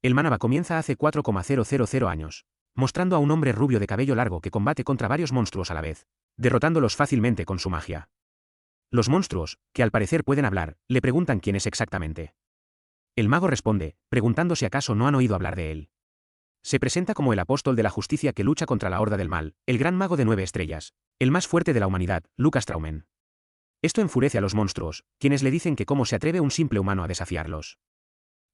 El Manaba comienza hace 4,000 años, mostrando a un hombre rubio de cabello largo que combate contra varios monstruos a la vez, derrotándolos fácilmente con su magia. Los monstruos, que al parecer pueden hablar, le preguntan quién es exactamente. El mago responde, preguntando si acaso no han oído hablar de él. Se presenta como el apóstol de la justicia que lucha contra la horda del mal, el gran mago de 9 estrellas, el más fuerte de la humanidad, Lucas Traumen. Esto enfurece a los monstruos, quienes le dicen que cómo se atreve un simple humano a desafiarlos.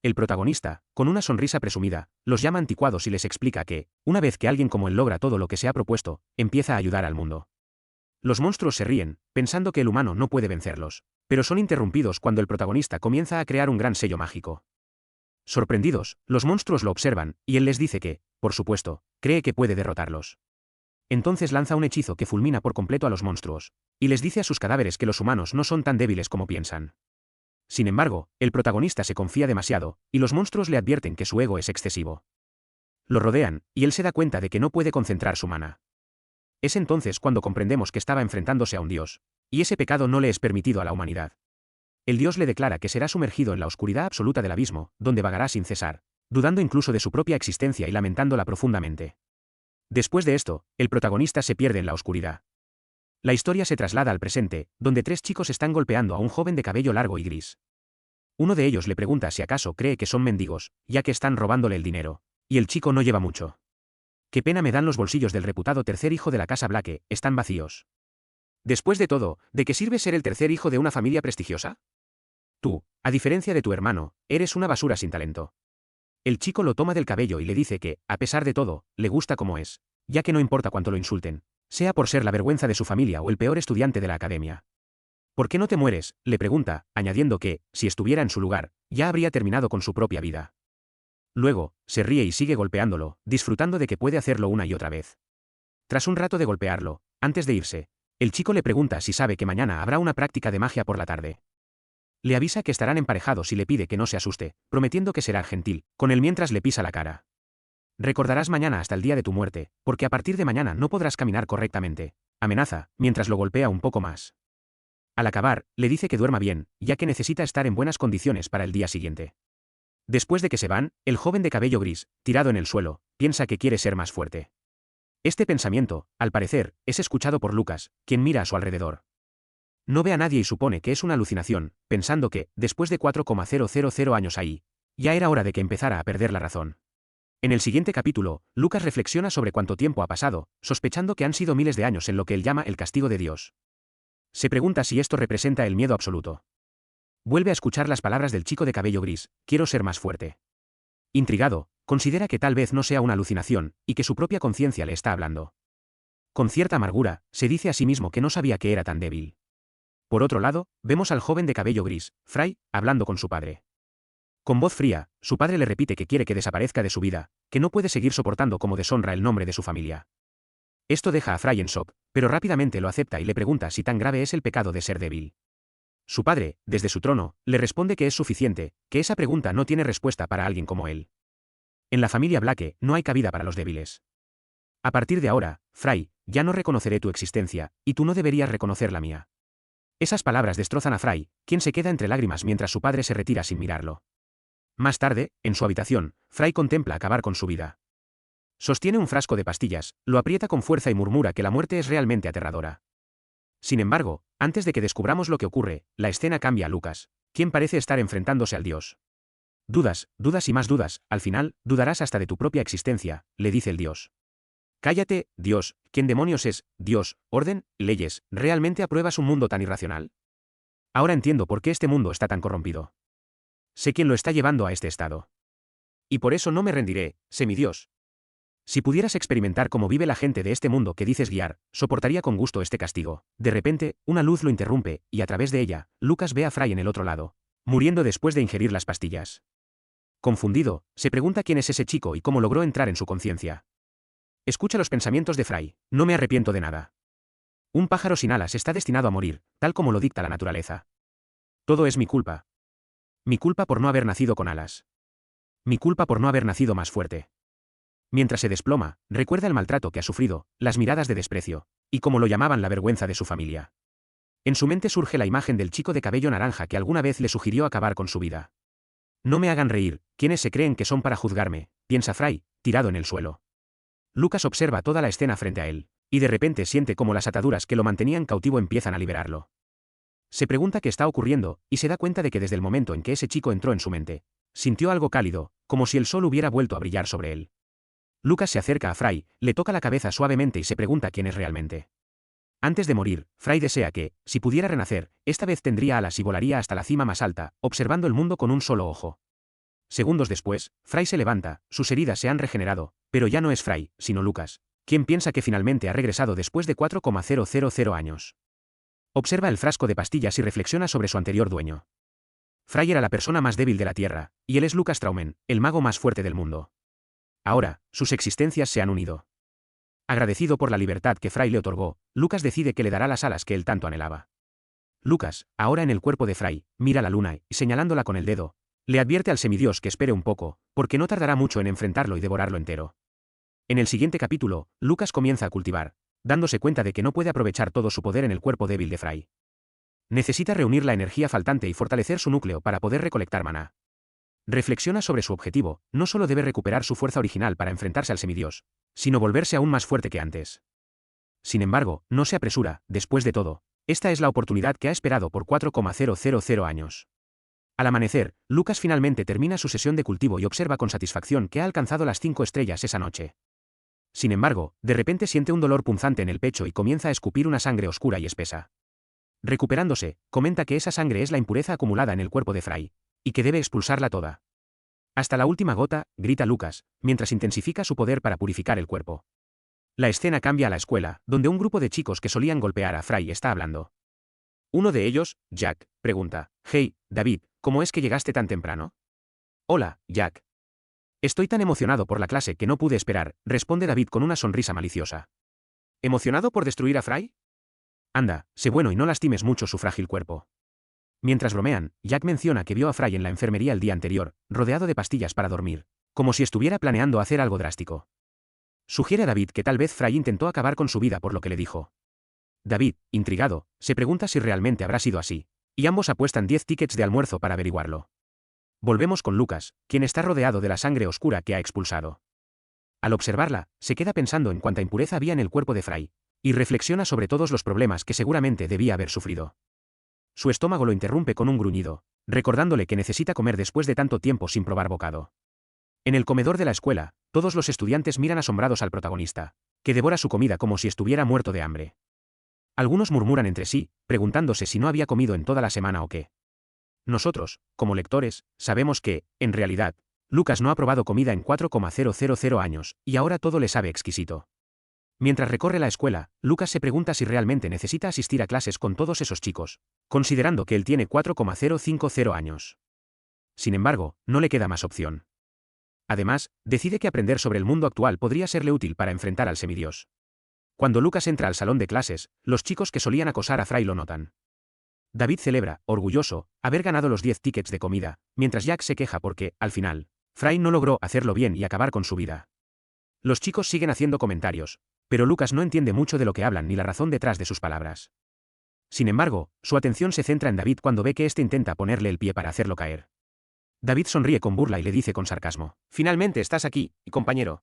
El protagonista, con una sonrisa presumida, los llama anticuados y les explica que, una vez que alguien como él logra todo lo que se ha propuesto, empieza a ayudar al mundo. Los monstruos se ríen, pensando que el humano no puede vencerlos, pero son interrumpidos cuando el protagonista comienza a crear un gran sello mágico. Sorprendidos, los monstruos lo observan, y él les dice que, por supuesto, cree que puede derrotarlos. Entonces lanza un hechizo que fulmina por completo a los monstruos, y les dice a sus cadáveres que los humanos no son tan débiles como piensan. Sin embargo, el protagonista se confía demasiado, y los monstruos le advierten que su ego es excesivo. Lo rodean, y él se da cuenta de que no puede concentrar su mana. Es entonces cuando comprendemos que estaba enfrentándose a un dios, y ese pecado no le es permitido a la humanidad. El dios le declara que será sumergido en la oscuridad absoluta del abismo, donde vagará sin cesar, dudando incluso de su propia existencia y lamentándola profundamente. Después de esto, el protagonista se pierde en la oscuridad. La historia se traslada al presente, donde 3 chicos están golpeando a un joven de cabello largo y gris. Uno de ellos le pregunta si acaso cree que son mendigos, ya que están robándole el dinero, y el chico no lleva mucho. Qué pena me dan los bolsillos del reputado tercer hijo de la casa Blake, están vacíos. Después de todo, ¿de qué sirve ser el tercer hijo de una familia prestigiosa? Tú, a diferencia de tu hermano, eres una basura sin talento. El chico lo toma del cabello y le dice que, a pesar de todo, le gusta como es, ya que no importa cuánto lo insulten, sea por ser la vergüenza de su familia o el peor estudiante de la academia. ¿Por qué no te mueres?, le pregunta, añadiendo que, si estuviera en su lugar, ya habría terminado con su propia vida. Luego, se ríe y sigue golpeándolo, disfrutando de que puede hacerlo una y otra vez. Tras un rato de golpearlo, antes de irse, el chico le pregunta si sabe que mañana habrá una práctica de magia por la tarde. Le avisa que estarán emparejados y le pide que no se asuste, prometiendo que será gentil, con él mientras le pisa la cara. Recordarás mañana hasta el día de tu muerte, porque a partir de mañana no podrás caminar correctamente, amenaza, mientras lo golpea un poco más. Al acabar, le dice que duerma bien, ya que necesita estar en buenas condiciones para el día siguiente. Después de que se van, el joven de cabello gris, tirado en el suelo, piensa que quiere ser más fuerte. Este pensamiento, al parecer, es escuchado por Lucas, quien mira a su alrededor. No ve a nadie y supone que es una alucinación, pensando que, después de 4,000 años ahí, ya era hora de que empezara a perder la razón. En el siguiente capítulo, Lucas reflexiona sobre cuánto tiempo ha pasado, sospechando que han sido miles de años en lo que él llama el castigo de Dios. Se pregunta si esto representa el miedo absoluto. Vuelve a escuchar las palabras del chico de cabello gris, quiero ser más fuerte. Intrigado, considera que tal vez no sea una alucinación, y que su propia conciencia le está hablando. Con cierta amargura, se dice a sí mismo que no sabía que era tan débil. Por otro lado, vemos al joven de cabello gris, Fry, hablando con su padre. Con voz fría, su padre le repite que quiere que desaparezca de su vida, que no puede seguir soportando como deshonra el nombre de su familia. Esto deja a Fry en shock, pero rápidamente lo acepta y le pregunta si tan grave es el pecado de ser débil. Su padre, desde su trono, le responde que es suficiente, que esa pregunta no tiene respuesta para alguien como él. En la familia Blake, no hay cabida para los débiles. A partir de ahora, Fry, ya no reconoceré tu existencia, y tú no deberías reconocer la mía. Esas palabras destrozan a Fry, quien se queda entre lágrimas mientras su padre se retira sin mirarlo. Más tarde, en su habitación, Fry contempla acabar con su vida. Sostiene un frasco de pastillas, lo aprieta con fuerza y murmura que la muerte es realmente aterradora. Sin embargo, antes de que descubramos lo que ocurre, la escena cambia a Lucas, quien parece estar enfrentándose al dios. Dudas, dudas y más dudas, al final, dudarás hasta de tu propia existencia, le dice el dios. Cállate, Dios, ¿quién demonios es, Dios, orden, leyes, realmente apruebas un mundo tan irracional? Ahora entiendo por qué este mundo está tan corrompido. Sé quién lo está llevando a este estado. Y por eso no me rendiré, semidios. Si pudieras experimentar cómo vive la gente de este mundo que dices guiar, soportaría con gusto este castigo. De repente, una luz lo interrumpe, y a través de ella, Lucas ve a Fry en el otro lado, muriendo después de ingerir las pastillas. Confundido, se pregunta quién es ese chico y cómo logró entrar en su conciencia. Escucha los pensamientos de Fry, no me arrepiento de nada. Un pájaro sin alas está destinado a morir, tal como lo dicta la naturaleza. Todo es mi culpa. Mi culpa por no haber nacido con alas. Mi culpa por no haber nacido más fuerte. Mientras se desploma, recuerda el maltrato que ha sufrido, las miradas de desprecio, y como lo llamaban la vergüenza de su familia. En su mente surge la imagen del chico de cabello naranja que alguna vez le sugirió acabar con su vida. No me hagan reír, ¿quiénes se creen que son para juzgarme?, piensa Fry, tirado en el suelo. Lucas observa toda la escena frente a él, y de repente siente como las ataduras que lo mantenían cautivo empiezan a liberarlo. Se pregunta qué está ocurriendo, y se da cuenta de que desde el momento en que ese chico entró en su mente, sintió algo cálido, como si el sol hubiera vuelto a brillar sobre él. Lucas se acerca a Fry, le toca la cabeza suavemente y se pregunta quién es realmente. Antes de morir, Fry desea que, si pudiera renacer, esta vez tendría alas y volaría hasta la cima más alta, observando el mundo con un solo ojo. Segundos después, Fry se levanta, sus heridas se han regenerado, pero ya no es Fry, sino Lucas, quien piensa que finalmente ha regresado después de 4,000 años. Observa el frasco de pastillas y reflexiona sobre su anterior dueño. Fry era la persona más débil de la Tierra, y él es Lucas Traumen, el mago más fuerte del mundo. Ahora, sus existencias se han unido. Agradecido por la libertad que Fry le otorgó, Lucas decide que le dará las alas que él tanto anhelaba. Lucas, ahora en el cuerpo de Fry, mira la luna y, señalándola con el dedo, le advierte al semidios que espere un poco, porque no tardará mucho en enfrentarlo y devorarlo entero. En el siguiente capítulo, Lucas comienza a cultivar, dándose cuenta de que no puede aprovechar todo su poder en el cuerpo débil de Fry. Necesita reunir la energía faltante y fortalecer su núcleo para poder recolectar maná. Reflexiona sobre su objetivo, no solo debe recuperar su fuerza original para enfrentarse al semidios, sino volverse aún más fuerte que antes. Sin embargo, no se apresura, después de todo, esta es la oportunidad que ha esperado por 4,000 años. Al amanecer, Lucas finalmente termina su sesión de cultivo y observa con satisfacción que ha alcanzado las 5 estrellas esa noche. Sin embargo, de repente siente un dolor punzante en el pecho y comienza a escupir una sangre oscura y espesa. Recuperándose, comenta que esa sangre es la impureza acumulada en el cuerpo de Fry, y que debe expulsarla toda. Hasta la última gota, grita Lucas, mientras intensifica su poder para purificar el cuerpo. La escena cambia a la escuela, donde un grupo de chicos que solían golpear a Fry está hablando. Uno de ellos, Jack, pregunta, «Hey, David, ¿cómo es que llegaste tan temprano?» «Hola, Jack. Estoy tan emocionado por la clase que no pude esperar», responde David con una sonrisa maliciosa. «¿Emocionado por destruir a Fry?» «Anda, sé bueno y no lastimes mucho su frágil cuerpo». Mientras bromean, Jack menciona que vio a Fry en la enfermería el día anterior, rodeado de pastillas para dormir, como si estuviera planeando hacer algo drástico. Sugiere a David que tal vez Fry intentó acabar con su vida por lo que le dijo. David, intrigado, se pregunta si realmente habrá sido así, y ambos apuestan 10 tickets de almuerzo para averiguarlo. Volvemos con Lucas, quien está rodeado de la sangre oscura que ha expulsado. Al observarla, se queda pensando en cuánta impureza había en el cuerpo de Fry, y reflexiona sobre todos los problemas que seguramente debía haber sufrido. Su estómago lo interrumpe con un gruñido, recordándole que necesita comer después de tanto tiempo sin probar bocado. En el comedor de la escuela, todos los estudiantes miran asombrados al protagonista, que devora su comida como si estuviera muerto de hambre. Algunos murmuran entre sí, preguntándose si no había comido en toda la semana o qué. Nosotros, como lectores, sabemos que, en realidad, Lucas no ha probado comida en 4,000 años, y ahora todo le sabe exquisito. Mientras recorre la escuela, Lucas se pregunta si realmente necesita asistir a clases con todos esos chicos, considerando que él tiene 4,050 años. Sin embargo, no le queda más opción. Además, decide que aprender sobre el mundo actual podría serle útil para enfrentar al semidios. Cuando Lucas entra al salón de clases, los chicos que solían acosar a Fry lo notan. David celebra, orgulloso, haber ganado los 10 tickets de comida, mientras Jack se queja porque, al final, Fry no logró hacerlo bien y acabar con su vida. Los chicos siguen haciendo comentarios, pero Lucas no entiende mucho de lo que hablan ni la razón detrás de sus palabras. Sin embargo, su atención se centra en David cuando ve que éste intenta ponerle el pie para hacerlo caer. David sonríe con burla y le dice con sarcasmo, «Finalmente estás aquí, compañero».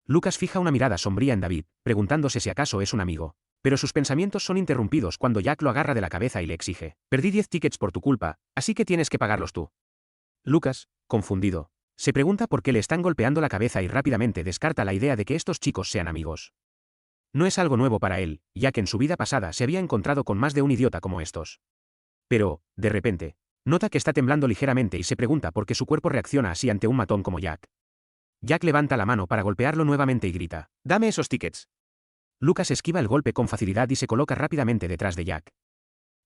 Lucas fija una mirada sombría en David, preguntándose si acaso es un amigo, pero sus pensamientos son interrumpidos cuando Jack lo agarra de la cabeza y le exige, «Perdí 10 tickets por tu culpa, así que tienes que pagarlos tú». Lucas, confundido, se pregunta por qué le están golpeando la cabeza y rápidamente descarta la idea de que estos chicos sean amigos. No es algo nuevo para él, ya que en su vida pasada se había encontrado con más de un idiota como estos. Pero, de repente, nota que está temblando ligeramente y se pregunta por qué su cuerpo reacciona así ante un matón como Jack. Jack levanta la mano para golpearlo nuevamente y grita, «¡Dame esos tickets!». Lucas esquiva el golpe con facilidad y se coloca rápidamente detrás de Jack.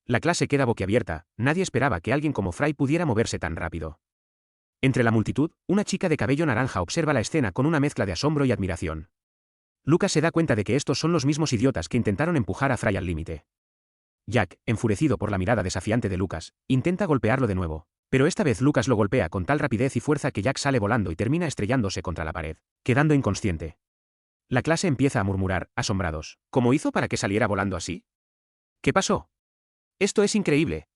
La clase queda boquiabierta, nadie esperaba que alguien como Fry pudiera moverse tan rápido. Entre la multitud, una chica de cabello naranja observa la escena con una mezcla de asombro y admiración. Lucas se da cuenta de que estos son los mismos idiotas que intentaron empujar a Fry al límite. Jack, enfurecido por la mirada desafiante de Lucas, intenta golpearlo de nuevo, pero esta vez Lucas lo golpea con tal rapidez y fuerza que Jack sale volando y termina estrellándose contra la pared, quedando inconsciente. La clase empieza a murmurar, asombrados, ¿cómo hizo para que saliera volando así? ¿Qué pasó? Esto es increíble.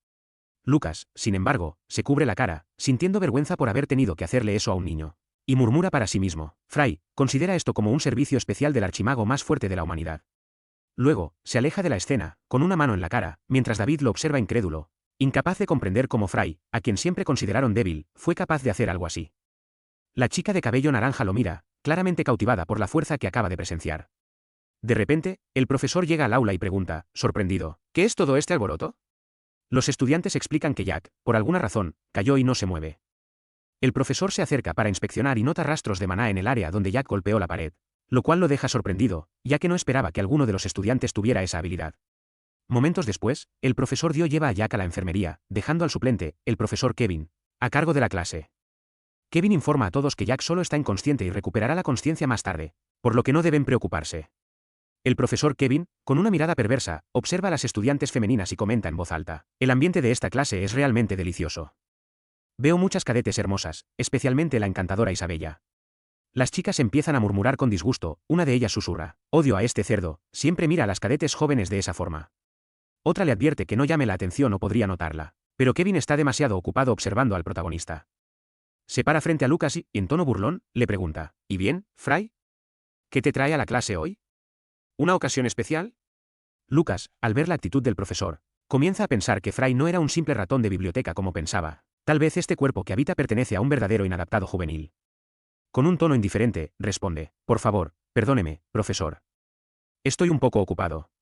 Lucas, sin embargo, se cubre la cara, sintiendo vergüenza por haber tenido que hacerle eso a un niño. Y murmura para sí mismo, Fry, considera esto como un servicio especial del archimago más fuerte de la humanidad. Luego, se aleja de la escena, con una mano en la cara, mientras David lo observa incrédulo, incapaz de comprender cómo Fry, a quien siempre consideraron débil, fue capaz de hacer algo así. La chica de cabello naranja lo mira, claramente cautivada por la fuerza que acaba de presenciar. De repente, el profesor llega al aula y pregunta, sorprendido, ¿qué es todo este alboroto? Los estudiantes explican que Jack, por alguna razón, cayó y no se mueve. El profesor se acerca para inspeccionar y nota rastros de maná en el área donde Jack golpeó la pared, lo cual lo deja sorprendido, ya que no esperaba que alguno de los estudiantes tuviera esa habilidad. Momentos después, el profesor Dio lleva a Jack a la enfermería, dejando al suplente, el profesor Kevin, a cargo de la clase. Kevin informa a todos que Jack solo está inconsciente y recuperará la consciencia más tarde, por lo que no deben preocuparse. El profesor Kevin, con una mirada perversa, observa a las estudiantes femeninas y comenta en voz alta, el ambiente de esta clase es realmente delicioso. Veo muchas cadetes hermosas, especialmente la encantadora Isabella. Las chicas empiezan a murmurar con disgusto, una de ellas susurra, odio a este cerdo, siempre mira a las cadetes jóvenes de esa forma. Otra le advierte que no llame la atención o podría notarla, pero Kevin está demasiado ocupado observando al protagonista. Se para frente a Lucas y, en tono burlón, le pregunta, ¿y bien, Fry? ¿Qué te trae a la clase hoy? ¿Una ocasión especial? Lucas, al ver la actitud del profesor, comienza a pensar que Fry no era un simple ratón de biblioteca como pensaba. Tal vez este cuerpo que habita pertenece a un verdadero inadaptado juvenil. Con un tono indiferente, responde, por favor, perdóneme, profesor. Estoy un poco ocupado.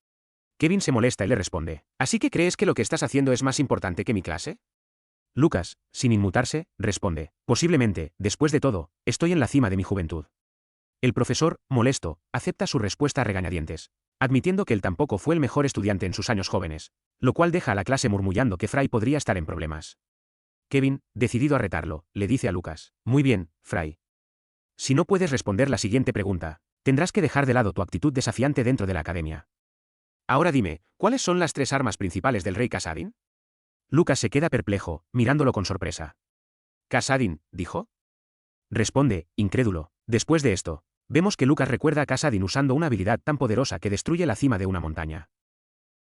Kevin se molesta y le responde, ¿así que crees que lo que estás haciendo es más importante que mi clase? Lucas, sin inmutarse, responde, posiblemente, después de todo, estoy en la cima de mi juventud. El profesor, molesto, acepta su respuesta a regañadientes, admitiendo que él tampoco fue el mejor estudiante en sus años jóvenes, lo cual deja a la clase murmullando que Fry podría estar en problemas. Kevin, decidido a retarlo, le dice a Lucas, muy bien, Fry. Si no puedes responder la siguiente pregunta, tendrás que dejar de lado tu actitud desafiante dentro de la academia. Ahora dime, ¿cuáles son las 3 armas principales del rey Kasadin? Lucas se queda perplejo, mirándolo con sorpresa. ¿Kasadin, dijo? Responde, incrédulo. Después de esto, vemos que Lucas recuerda a Kasadin usando una habilidad tan poderosa que destruye la cima de una montaña.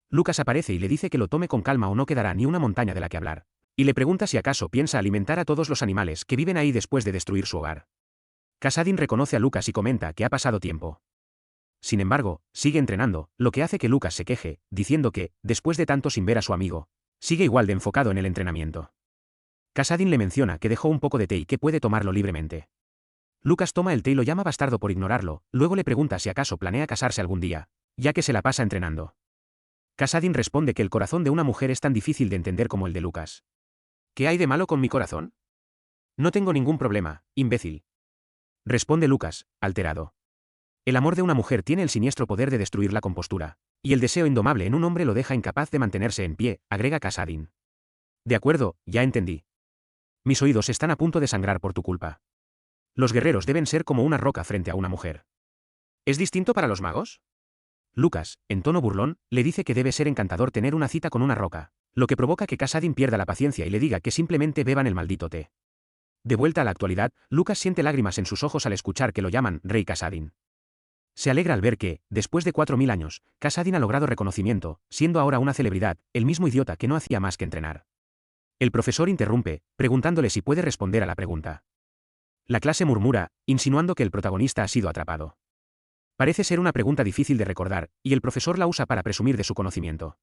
Lucas aparece y le dice que lo tome con calma o no quedará ni una montaña de la que hablar. Y le pregunta si acaso piensa alimentar a todos los animales que viven ahí después de destruir su hogar. Kasadin reconoce a Lucas y comenta que ha pasado tiempo. Sin embargo, sigue entrenando, lo que hace que Lucas se queje, diciendo que, después de tanto sin ver a su amigo, sigue igual de enfocado en el entrenamiento. Kasadin le menciona que dejó un poco de té y que puede tomarlo libremente. Lucas toma el té y lo llama bastardo por ignorarlo, luego le pregunta si acaso planea casarse algún día, ya que se la pasa entrenando. Kasadin responde que el corazón de una mujer es tan difícil de entender como el de Lucas. ¿Qué hay de malo con mi corazón? No tengo ningún problema, imbécil. Responde Lucas, alterado. El amor de una mujer tiene el siniestro poder de destruir la compostura, y el deseo indomable en un hombre lo deja incapaz de mantenerse en pie, agrega Kasadin. De acuerdo, ya entendí. Mis oídos están a punto de sangrar por tu culpa. Los guerreros deben ser como una roca frente a una mujer. ¿Es distinto para los magos? Lucas, en tono burlón, le dice que debe ser encantador tener una cita con una roca, lo que provoca que Kasadin pierda la paciencia y le diga que simplemente beban el maldito té. De vuelta a la actualidad, Lucas siente lágrimas en sus ojos al escuchar que lo llaman Rey Kasadin. Se alegra al ver que, después de 4000 años, Kasadin ha logrado reconocimiento, siendo ahora una celebridad, el mismo idiota que no hacía más que entrenar. El profesor interrumpe, preguntándole si puede responder a la pregunta. La clase murmura, insinuando que el protagonista ha sido atrapado. Parece ser una pregunta difícil de recordar, y el profesor la usa para presumir de su conocimiento.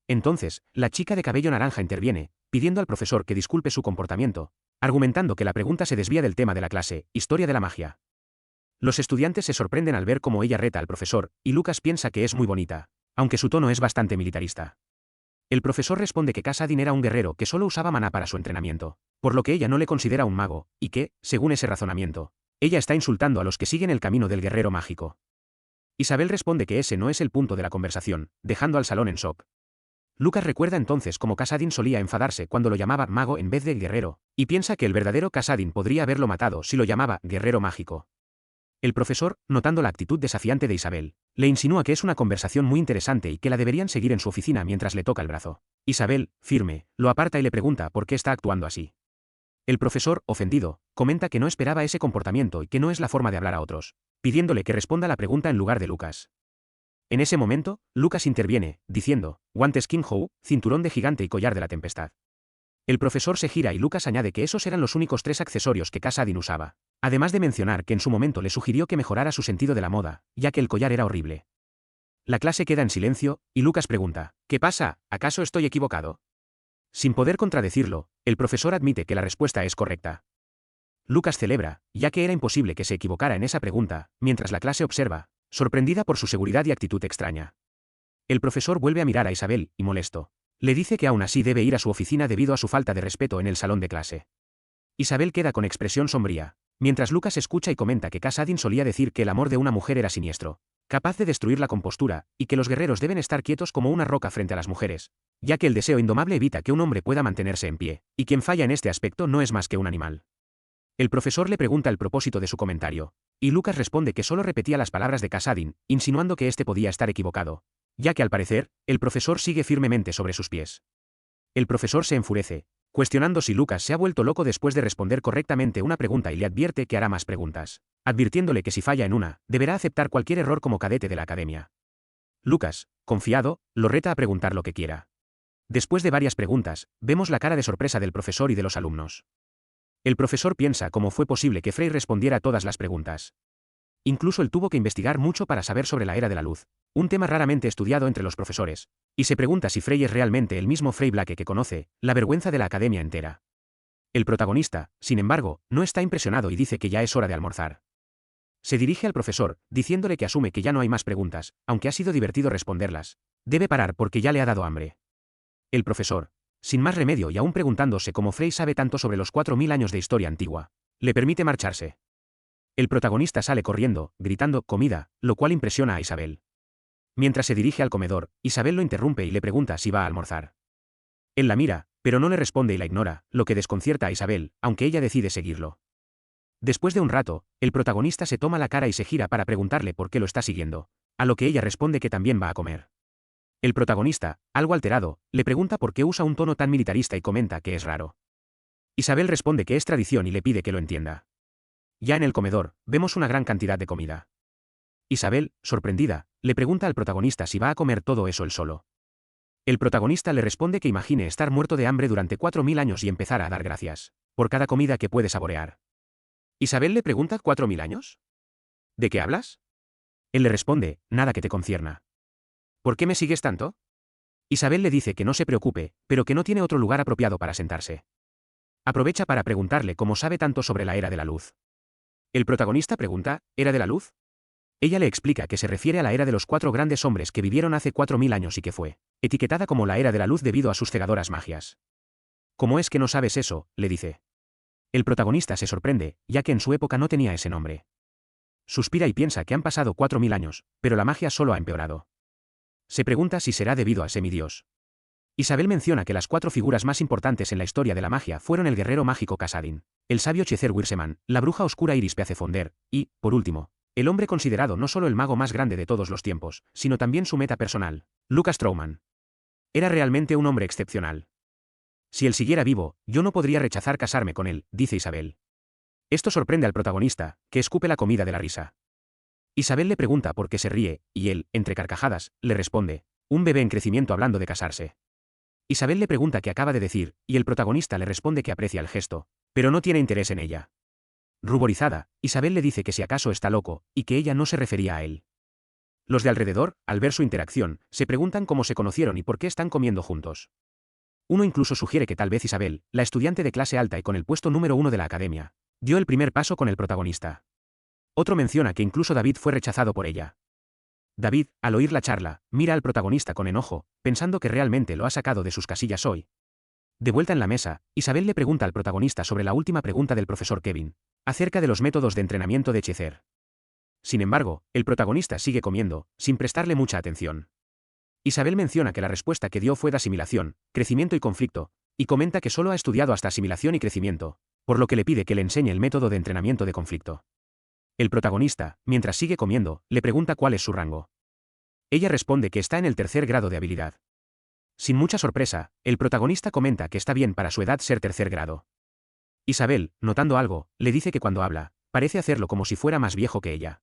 Entonces, la chica de cabello naranja interviene, pidiendo al profesor que disculpe su comportamiento, argumentando que la pregunta se desvía del tema de la clase, historia de la magia. Los estudiantes se sorprenden al ver cómo ella reta al profesor, y Lucas piensa que es muy bonita, aunque su tono es bastante militarista. El profesor responde que Kasadin era un guerrero que solo usaba maná para su entrenamiento, por lo que ella no le considera un mago, y que, según ese razonamiento, ella está insultando a los que siguen el camino del guerrero mágico. Isabel responde que ese no es el punto de la conversación, dejando al salón en shock. Lucas recuerda entonces cómo Kasadin solía enfadarse cuando lo llamaba mago en vez de guerrero, y piensa que el verdadero Kasadin podría haberlo matado si lo llamaba guerrero mágico. El profesor, notando la actitud desafiante de Isabel, le insinúa que es una conversación muy interesante y que la deberían seguir en su oficina mientras le toca el brazo. Isabel, firme, lo aparta y le pregunta por qué está actuando así. El profesor, ofendido, comenta que no esperaba ese comportamiento y que no es la forma de hablar a otros, pidiéndole que responda la pregunta en lugar de Lucas. En ese momento, Lucas interviene, diciendo, guantes King Hou, cinturón de gigante y collar de la tempestad. El profesor se gira y Lucas añade que esos eran los únicos 3 accesorios que Kassadin usaba. Además de mencionar que en su momento le sugirió que mejorara su sentido de la moda, ya que el collar era horrible. La clase queda en silencio, y Lucas pregunta, ¿qué pasa? ¿Acaso estoy equivocado? Sin poder contradecirlo, el profesor admite que la respuesta es correcta. Lucas celebra, ya que era imposible que se equivocara en esa pregunta, mientras la clase observa, sorprendida por su seguridad y actitud extraña. El profesor vuelve a mirar a Isabel, y molesto. Le dice que aún así debe ir a su oficina debido a su falta de respeto en el salón de clase. Isabel queda con expresión sombría, mientras Lucas escucha y comenta que Kassadin solía decir que el amor de una mujer era siniestro, capaz de destruir la compostura, y que los guerreros deben estar quietos como una roca frente a las mujeres, ya que el deseo indomable evita que un hombre pueda mantenerse en pie, y quien falla en este aspecto no es más que un animal. El profesor le pregunta el propósito de su comentario, y Lucas responde que solo repetía las palabras de Kassadin, insinuando que éste podía estar equivocado, ya que al parecer, el profesor sigue firmemente sobre sus pies. El profesor se enfurece, cuestionando si Lucas se ha vuelto loco después de responder correctamente una pregunta y le advierte que hará más preguntas, advirtiéndole que si falla en una, deberá aceptar cualquier error como cadete de la academia. Lucas, confiado, lo reta a preguntar lo que quiera. Después de varias preguntas, vemos la cara de sorpresa del profesor y de los alumnos. El profesor piensa cómo fue posible que Frey respondiera a todas las preguntas. Incluso él tuvo que investigar mucho para saber sobre la Era de la Luz, un tema raramente estudiado entre los profesores, y se pregunta si Frey es realmente el mismo Frey Blake que conoce, la vergüenza de la academia entera. El protagonista, sin embargo, no está impresionado y dice que ya es hora de almorzar. Se dirige al profesor, diciéndole que asume que ya no hay más preguntas, aunque ha sido divertido responderlas. Debe parar porque ya le ha dado hambre. El profesor, sin más remedio y aún preguntándose cómo Frey sabe tanto sobre los 4000 años de historia antigua, le permite marcharse. El protagonista sale corriendo, gritando comida, lo cual impresiona a Isabel. Mientras se dirige al comedor, Isabel lo interrumpe y le pregunta si va a almorzar. Él la mira, pero no le responde y la ignora, lo que desconcierta a Isabel, aunque ella decide seguirlo. Después de un rato, el protagonista se toma la cara y se gira para preguntarle por qué lo está siguiendo, a lo que ella responde que también va a comer. El protagonista, algo alterado, le pregunta por qué usa un tono tan militarista y comenta que es raro. Isabel responde que es tradición y le pide que lo entienda. Ya en el comedor, vemos una gran cantidad de comida. Isabel, sorprendida, le pregunta al protagonista si va a comer todo eso él solo. El protagonista le responde que imagine estar muerto de hambre durante 4000 años y empezar a dar gracias por cada comida que puede saborear. Isabel le pregunta ¿4000 años? ¿De qué hablas? Él le responde, nada que te concierna. ¿Por qué me sigues tanto? Isabel le dice que no se preocupe, pero que no tiene otro lugar apropiado para sentarse. Aprovecha para preguntarle cómo sabe tanto sobre la Era de la Luz. El protagonista pregunta, ¿Era de la Luz? Ella le explica que se refiere a la era de los 4 grandes hombres que vivieron hace 4000 años y que fue etiquetada como la Era de la Luz debido a sus cegadoras magias. ¿Cómo es que no sabes eso?, le dice. El protagonista se sorprende, ya que en su época no tenía ese nombre. Suspira y piensa que han pasado 4000 años, pero la magia solo ha empeorado. Se pregunta si será debido al semidios. Isabel menciona que las 4 figuras más importantes en la historia de la magia fueron el guerrero mágico Kassadin, el sabio Hechicer Wirseman, la bruja oscura Iris Peacefonder, y, por último, el hombre considerado no solo el mago más grande de todos los tiempos, sino también su meta personal, Lucas Trauman. Era realmente un hombre excepcional. Si él siguiera vivo, yo no podría rechazar casarme con él, dice Isabel. Esto sorprende al protagonista, que escupe la comida de la risa. Isabel le pregunta por qué se ríe, y él, entre carcajadas, le responde, un bebé en crecimiento hablando de casarse. Isabel le pregunta qué acaba de decir, y el protagonista le responde que aprecia el gesto, pero no tiene interés en ella. Ruborizada, Isabel le dice que si acaso está loco, y que ella no se refería a él. Los de alrededor, al ver su interacción, se preguntan cómo se conocieron y por qué están comiendo juntos. Uno incluso sugiere que tal vez Isabel, la estudiante de clase alta y con el puesto número 1 de la academia, dio el primer paso con el protagonista. Otro menciona que incluso David fue rechazado por ella. David, al oír la charla, mira al protagonista con enojo, pensando que realmente lo ha sacado de sus casillas hoy. De vuelta en la mesa, Isabel le pregunta al protagonista sobre la última pregunta del profesor Kevin, acerca de los métodos de entrenamiento de Hechicer. Sin embargo, el protagonista sigue comiendo, sin prestarle mucha atención. Isabel menciona que la respuesta que dio fue de asimilación, crecimiento y conflicto, y comenta que solo ha estudiado hasta asimilación y crecimiento, por lo que le pide que le enseñe el método de entrenamiento de conflicto. El protagonista, mientras sigue comiendo, le pregunta cuál es su rango. Ella responde que está en el 3er grado de habilidad. Sin mucha sorpresa, el protagonista comenta que está bien para su edad ser 3er grado. Isabel, notando algo, le dice que cuando habla, parece hacerlo como si fuera más viejo que ella.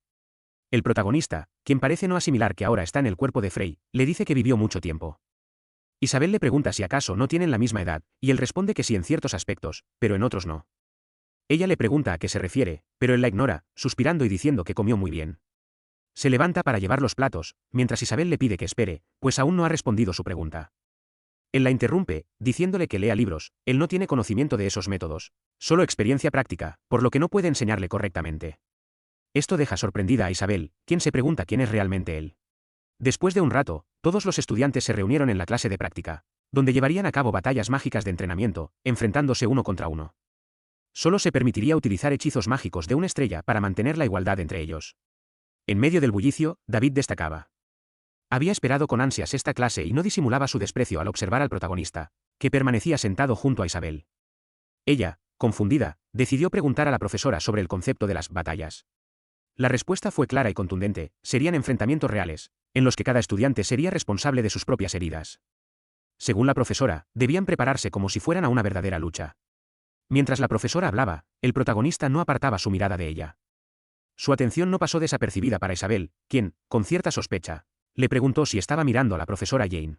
El protagonista, quien parece no asimilar que ahora está en el cuerpo de Frey, le dice que vivió mucho tiempo. Isabel le pregunta si acaso no tienen la misma edad, y él responde que sí en ciertos aspectos, pero en otros no. Ella le pregunta a qué se refiere, pero él la ignora, suspirando y diciendo que comió muy bien. Se levanta para llevar los platos, mientras Isabel le pide que espere, pues aún no ha respondido su pregunta. Él la interrumpe, diciéndole que lea libros, él no tiene conocimiento de esos métodos, solo experiencia práctica, por lo que no puede enseñarle correctamente. Esto deja sorprendida a Isabel, quien se pregunta quién es realmente él. Después de un rato, todos los estudiantes se reunieron en la clase de práctica, donde llevarían a cabo batallas mágicas de entrenamiento, enfrentándose uno contra uno. Solo se permitiría utilizar hechizos mágicos de una estrella para mantener la igualdad entre ellos. En medio del bullicio, David destacaba. Había esperado con ansias esta clase y no disimulaba su desprecio al observar al protagonista, que permanecía sentado junto a Isabel. Ella, confundida, decidió preguntar a la profesora sobre el concepto de las batallas. La respuesta fue clara y contundente: serían enfrentamientos reales, en los que cada estudiante sería responsable de sus propias heridas. Según la profesora, debían prepararse como si fueran a una verdadera lucha. Mientras la profesora hablaba, el protagonista no apartaba su mirada de ella. Su atención no pasó desapercibida para Isabel, quien, con cierta sospecha, le preguntó si estaba mirando a la profesora Jane.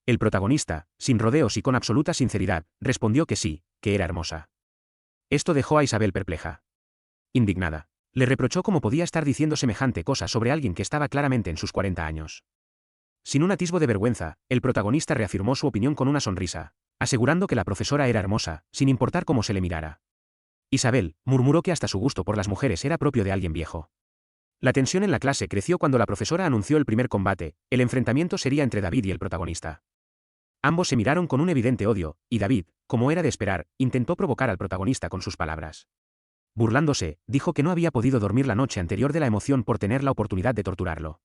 El protagonista, sin rodeos y con absoluta sinceridad, respondió que sí, que era hermosa. Esto dejó a Isabel perpleja. Indignada, le reprochó cómo podía estar diciendo semejante cosa sobre alguien que estaba claramente en sus 40 años. Sin un atisbo de vergüenza, el protagonista reafirmó su opinión con una sonrisa, asegurando que la profesora era hermosa, sin importar cómo se le mirara. Isabel murmuró que hasta su gusto por las mujeres era propio de alguien viejo. La tensión en la clase creció cuando la profesora anunció el primer combate: el enfrentamiento sería entre David y el protagonista. Ambos se miraron con un evidente odio, y David, como era de esperar, intentó provocar al protagonista con sus palabras. Burlándose, dijo que no había podido dormir la noche anterior de la emoción por tener la oportunidad de torturarlo.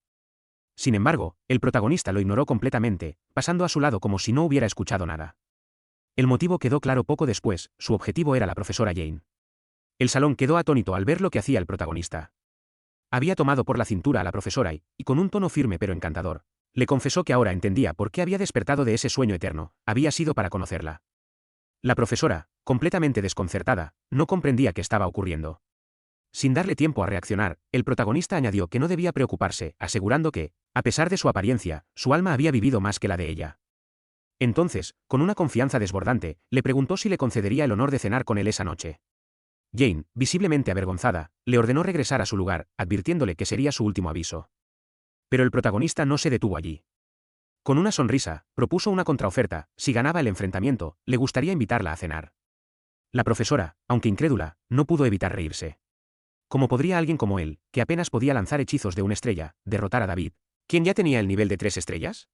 Sin embargo, el protagonista lo ignoró completamente, pasando a su lado como si no hubiera escuchado nada. El motivo quedó claro poco después: su objetivo era la profesora Jane. El salón quedó atónito al ver lo que hacía el protagonista. Había tomado por la cintura a la profesora y, con un tono firme pero encantador, le confesó que ahora entendía por qué había despertado de ese sueño eterno: había sido para conocerla. La profesora, completamente desconcertada, no comprendía qué estaba ocurriendo. Sin darle tiempo a reaccionar, el protagonista añadió que no debía preocuparse, asegurando que, a pesar de su apariencia, su alma había vivido más que la de ella. Entonces, con una confianza desbordante, le preguntó si le concedería el honor de cenar con él esa noche. Jane, visiblemente avergonzada, le ordenó regresar a su lugar, advirtiéndole que sería su último aviso. Pero el protagonista no se detuvo allí. Con una sonrisa, propuso una contraoferta: si ganaba el enfrentamiento, le gustaría invitarla a cenar. La profesora, aunque incrédula, no pudo evitar reírse. ¿Cómo podría alguien como él, que apenas podía lanzar hechizos de una estrella, derrotar a David, quien ya tenía el nivel de 3 estrellas?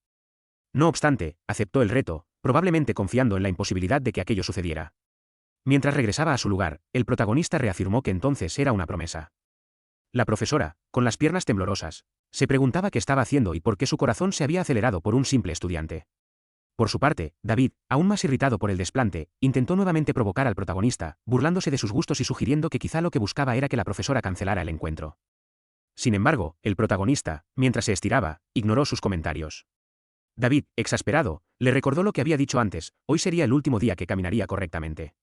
No obstante, aceptó el reto, probablemente confiando en la imposibilidad de que aquello sucediera. Mientras regresaba a su lugar, el protagonista reafirmó que entonces era una promesa. La profesora, con las piernas temblorosas, se preguntaba qué estaba haciendo y por qué su corazón se había acelerado por un simple estudiante. Por su parte, David, aún más irritado por el desplante, intentó nuevamente provocar al protagonista, burlándose de sus gustos y sugiriendo que quizá lo que buscaba era que la profesora cancelara el encuentro. Sin embargo, el protagonista, mientras se estiraba, ignoró sus comentarios. David, exasperado, le recordó lo que había dicho antes: hoy sería el último día que caminaría correctamente.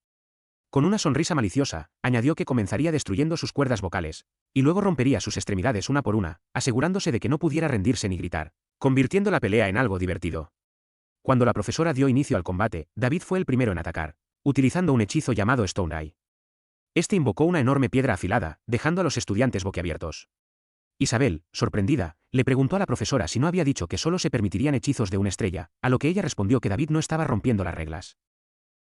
Con una sonrisa maliciosa, añadió que comenzaría destruyendo sus cuerdas vocales, y luego rompería sus extremidades una por una, asegurándose de que no pudiera rendirse ni gritar, convirtiendo la pelea en algo divertido. Cuando la profesora dio inicio al combate, David fue el primero en atacar, utilizando un hechizo llamado Stone Eye. Este invocó una enorme piedra afilada, dejando a los estudiantes boquiabiertos. Isabel, sorprendida, le preguntó a la profesora si no había dicho que solo se permitirían hechizos de una estrella, a lo que ella respondió que David no estaba rompiendo las reglas.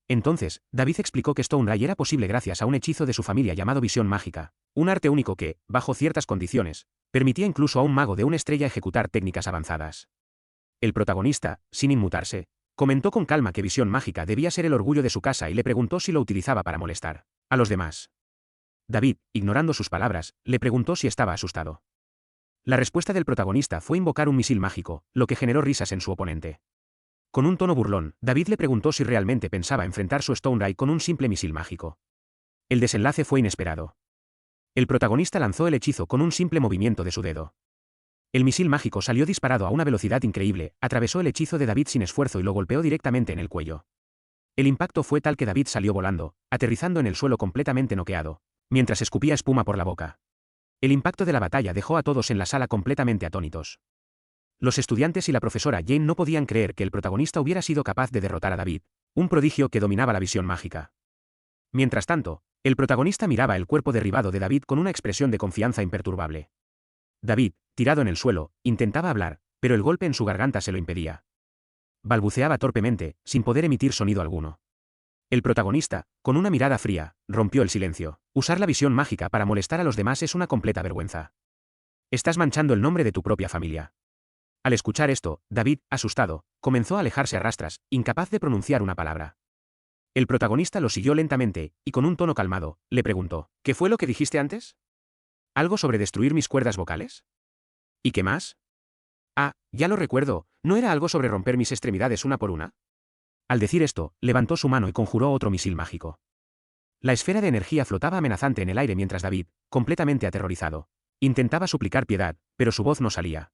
Entonces, David explicó que Stone Eye era posible gracias a un hechizo de su familia llamado Visión Mágica, un arte único que, bajo ciertas condiciones, permitía incluso a un mago de una estrella ejecutar técnicas avanzadas. El protagonista, sin inmutarse, comentó con calma que Visión Mágica debía ser el orgullo de su casa y le preguntó si lo utilizaba para molestar a los demás. David, ignorando sus palabras, le preguntó si estaba asustado. La respuesta del protagonista fue invocar un misil mágico, lo que generó risas en su oponente. Con un tono burlón, David le preguntó si realmente pensaba enfrentar su Stone Eye con un simple misil mágico. El desenlace fue inesperado. El protagonista lanzó el hechizo con un simple movimiento de su dedo. El misil mágico salió disparado a una velocidad increíble, atravesó el hechizo de David sin esfuerzo y lo golpeó directamente en el cuello. El impacto fue tal que David salió volando, aterrizando en el suelo completamente noqueado, mientras escupía espuma por la boca. El impacto de la batalla dejó a todos en la sala completamente atónitos. Los estudiantes y la profesora Jane no podían creer que el protagonista hubiera sido capaz de derrotar a David, un prodigio que dominaba la visión mágica. Mientras tanto, el protagonista miraba el cuerpo derribado de David con una expresión de confianza imperturbable. David, tirado en el suelo, intentaba hablar, pero el golpe en su garganta se lo impedía. Balbuceaba torpemente, sin poder emitir sonido alguno. El protagonista, con una mirada fría, rompió el silencio. Usar la visión mágica para molestar a los demás es una completa vergüenza. Estás manchando el nombre de tu propia familia. Al escuchar esto, David, asustado, comenzó a alejarse a rastras, incapaz de pronunciar una palabra. El protagonista lo siguió lentamente, y con un tono calmado, le preguntó, ¿qué fue lo que dijiste antes? ¿Algo sobre destruir mis cuerdas vocales? ¿Y qué más? Ah, ya lo recuerdo, ¿no era algo sobre romper mis extremidades una por una? Al decir esto, levantó su mano y conjuró otro misil mágico. La esfera de energía flotaba amenazante en el aire mientras David, completamente aterrorizado, intentaba suplicar piedad, pero su voz no salía.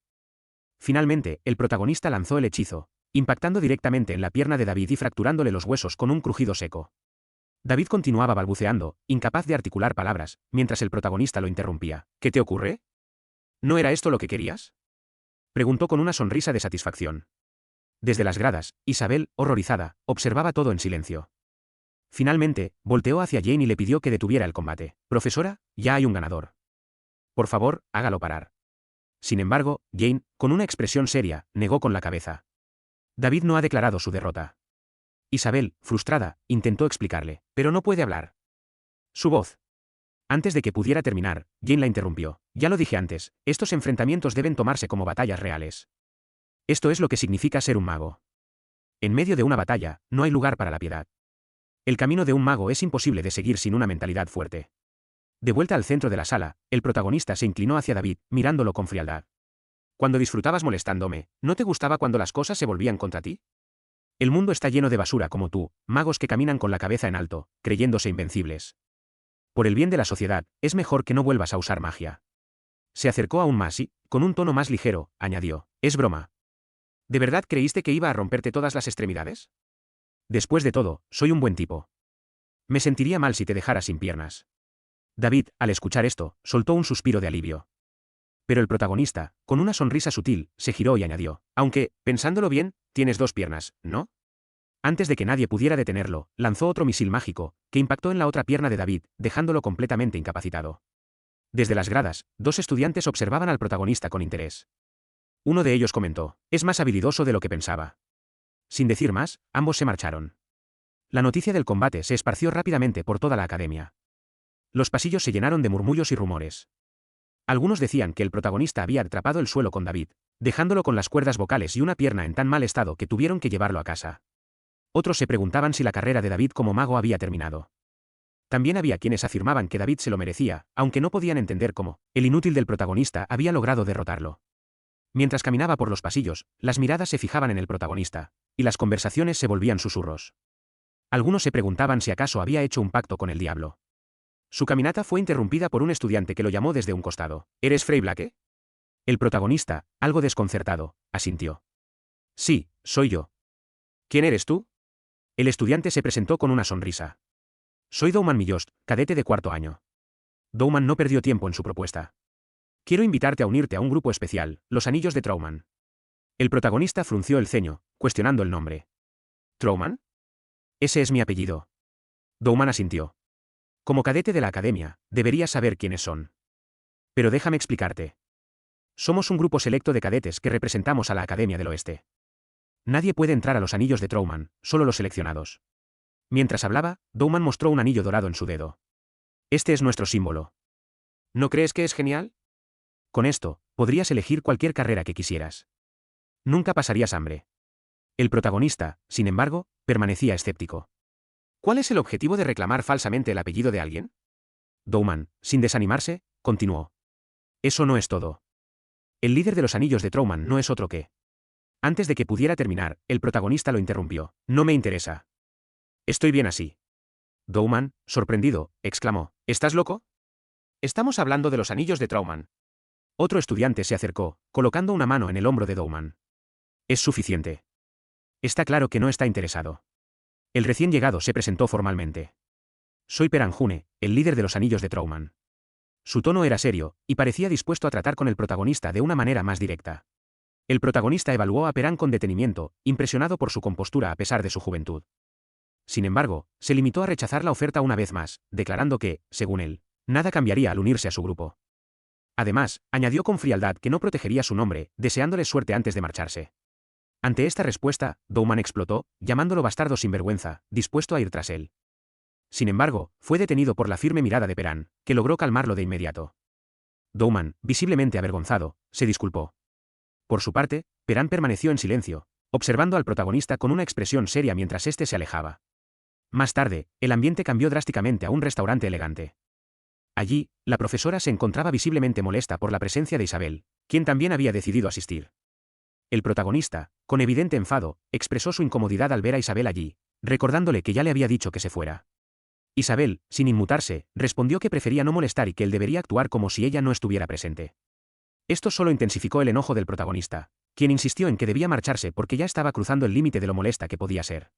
Finalmente, el protagonista lanzó el hechizo, impactando directamente en la pierna de David y fracturándole los huesos con un crujido seco. David continuaba balbuceando, incapaz de articular palabras, mientras el protagonista lo interrumpía. ¿Qué te ocurre? ¿No era esto lo que querías? Preguntó con una sonrisa de satisfacción. Desde las gradas, Isabel, horrorizada, observaba todo en silencio. Finalmente, volteó hacia Jane y le pidió que detuviera el combate. Profesora, ya hay un ganador. Por favor, hágalo parar. Sin embargo, Jane, con una expresión seria, negó con la cabeza. David no ha declarado su derrota. Isabel, frustrada, intentó explicarle, pero no puede hablar. Su voz. Antes de que pudiera terminar, Jane la interrumpió. Ya lo dije antes, estos enfrentamientos deben tomarse como batallas reales. Esto es lo que significa ser un mago. En medio de una batalla, no hay lugar para la piedad. El camino de un mago es imposible de seguir sin una mentalidad fuerte. De vuelta al centro de la sala, el protagonista se inclinó hacia David, mirándolo con frialdad. Cuando disfrutabas molestándome, ¿no te gustaba cuando las cosas se volvían contra ti? El mundo está lleno de basura como tú, magos que caminan con la cabeza en alto, creyéndose invencibles. Por el bien de la sociedad, es mejor que no vuelvas a usar magia. Se acercó aún más y, con un tono más ligero, añadió, es broma. ¿De verdad creíste que iba a romperte todas las extremidades? Después de todo, soy un buen tipo. Me sentiría mal si te dejara sin piernas. David, al escuchar esto, soltó un suspiro de alivio. Pero el protagonista, con una sonrisa sutil, se giró y añadió, aunque, pensándolo bien, tienes dos piernas, ¿no? Antes de que nadie pudiera detenerlo, lanzó otro misil mágico, que impactó en la otra pierna de David, dejándolo completamente incapacitado. Desde las gradas, dos estudiantes observaban al protagonista con interés. Uno de ellos comentó, es más habilidoso de lo que pensaba. Sin decir más, ambos se marcharon. La noticia del combate se esparció rápidamente por toda la academia. Los pasillos se llenaron de murmullos y rumores. Algunos decían que el protagonista había atrapado el suelo con David, dejándolo con las cuerdas vocales y una pierna en tan mal estado que tuvieron que llevarlo a casa. Otros se preguntaban si la carrera de David como mago había terminado. También había quienes afirmaban que David se lo merecía, aunque no podían entender cómo el inútil del protagonista había logrado derrotarlo. Mientras caminaba por los pasillos, las miradas se fijaban en el protagonista, y las conversaciones se volvían susurros. Algunos se preguntaban si acaso había hecho un pacto con el diablo. Su caminata fue interrumpida por un estudiante que lo llamó desde un costado. ¿Eres Frey Blake? El protagonista, algo desconcertado, asintió. Sí, soy yo. ¿Quién eres tú? El estudiante se presentó con una sonrisa. Soy Douman Millost, cadete de cuarto año. Douman no perdió tiempo en su propuesta. Quiero invitarte a unirte a un grupo especial, los Anillos de Trauman. El protagonista frunció el ceño, cuestionando el nombre. ¿Trauman? Ese es mi apellido. Douman asintió. Como cadete de la academia, deberías saber quiénes son. Pero déjame explicarte. Somos un grupo selecto de cadetes que representamos a la Academia del Oeste. Nadie puede entrar a los Anillos de Trauman, solo los seleccionados. Mientras hablaba, Douman mostró un anillo dorado en su dedo. Este es nuestro símbolo. ¿No crees que es genial? Con esto, podrías elegir cualquier carrera que quisieras. Nunca pasarías hambre. El protagonista, sin embargo, permanecía escéptico. ¿Cuál es el objetivo de reclamar falsamente el apellido de alguien? Douman, sin desanimarse, continuó. Eso no es todo. El líder de los Anillos de Trauman no es otro que... Antes de que pudiera terminar, el protagonista lo interrumpió. No me interesa. Estoy bien así. Douman, sorprendido, exclamó. ¿Estás loco? Estamos hablando de los Anillos de Trauman. Otro estudiante se acercó, colocando una mano en el hombro de Douman. Es suficiente. Está claro que no está interesado. El recién llegado se presentó formalmente. Soy Peranjune, el líder de los Anillos de Trauman. Su tono era serio, y parecía dispuesto a tratar con el protagonista de una manera más directa. El protagonista evaluó a Perán con detenimiento, impresionado por su compostura a pesar de su juventud. Sin embargo, se limitó a rechazar la oferta una vez más, declarando que, según él, nada cambiaría al unirse a su grupo. Además, añadió con frialdad que no protegería su nombre, deseándole suerte antes de marcharse. Ante esta respuesta, Douman explotó, llamándolo bastardo sinvergüenza, dispuesto a ir tras él. Sin embargo, fue detenido por la firme mirada de Perán, que logró calmarlo de inmediato. Douman, visiblemente avergonzado, se disculpó. Por su parte, Perán permaneció en silencio, observando al protagonista con una expresión seria mientras éste se alejaba. Más tarde, el ambiente cambió drásticamente a un restaurante elegante. Allí, la profesora se encontraba visiblemente molesta por la presencia de Isabel, quien también había decidido asistir. El protagonista, con evidente enfado, expresó su incomodidad al ver a Isabel allí, recordándole que ya le había dicho que se fuera. Isabel, sin inmutarse, respondió que prefería no molestar y que él debería actuar como si ella no estuviera presente. Esto solo intensificó el enojo del protagonista, quien insistió en que debía marcharse porque ya estaba cruzando el límite de lo molesta que podía ser.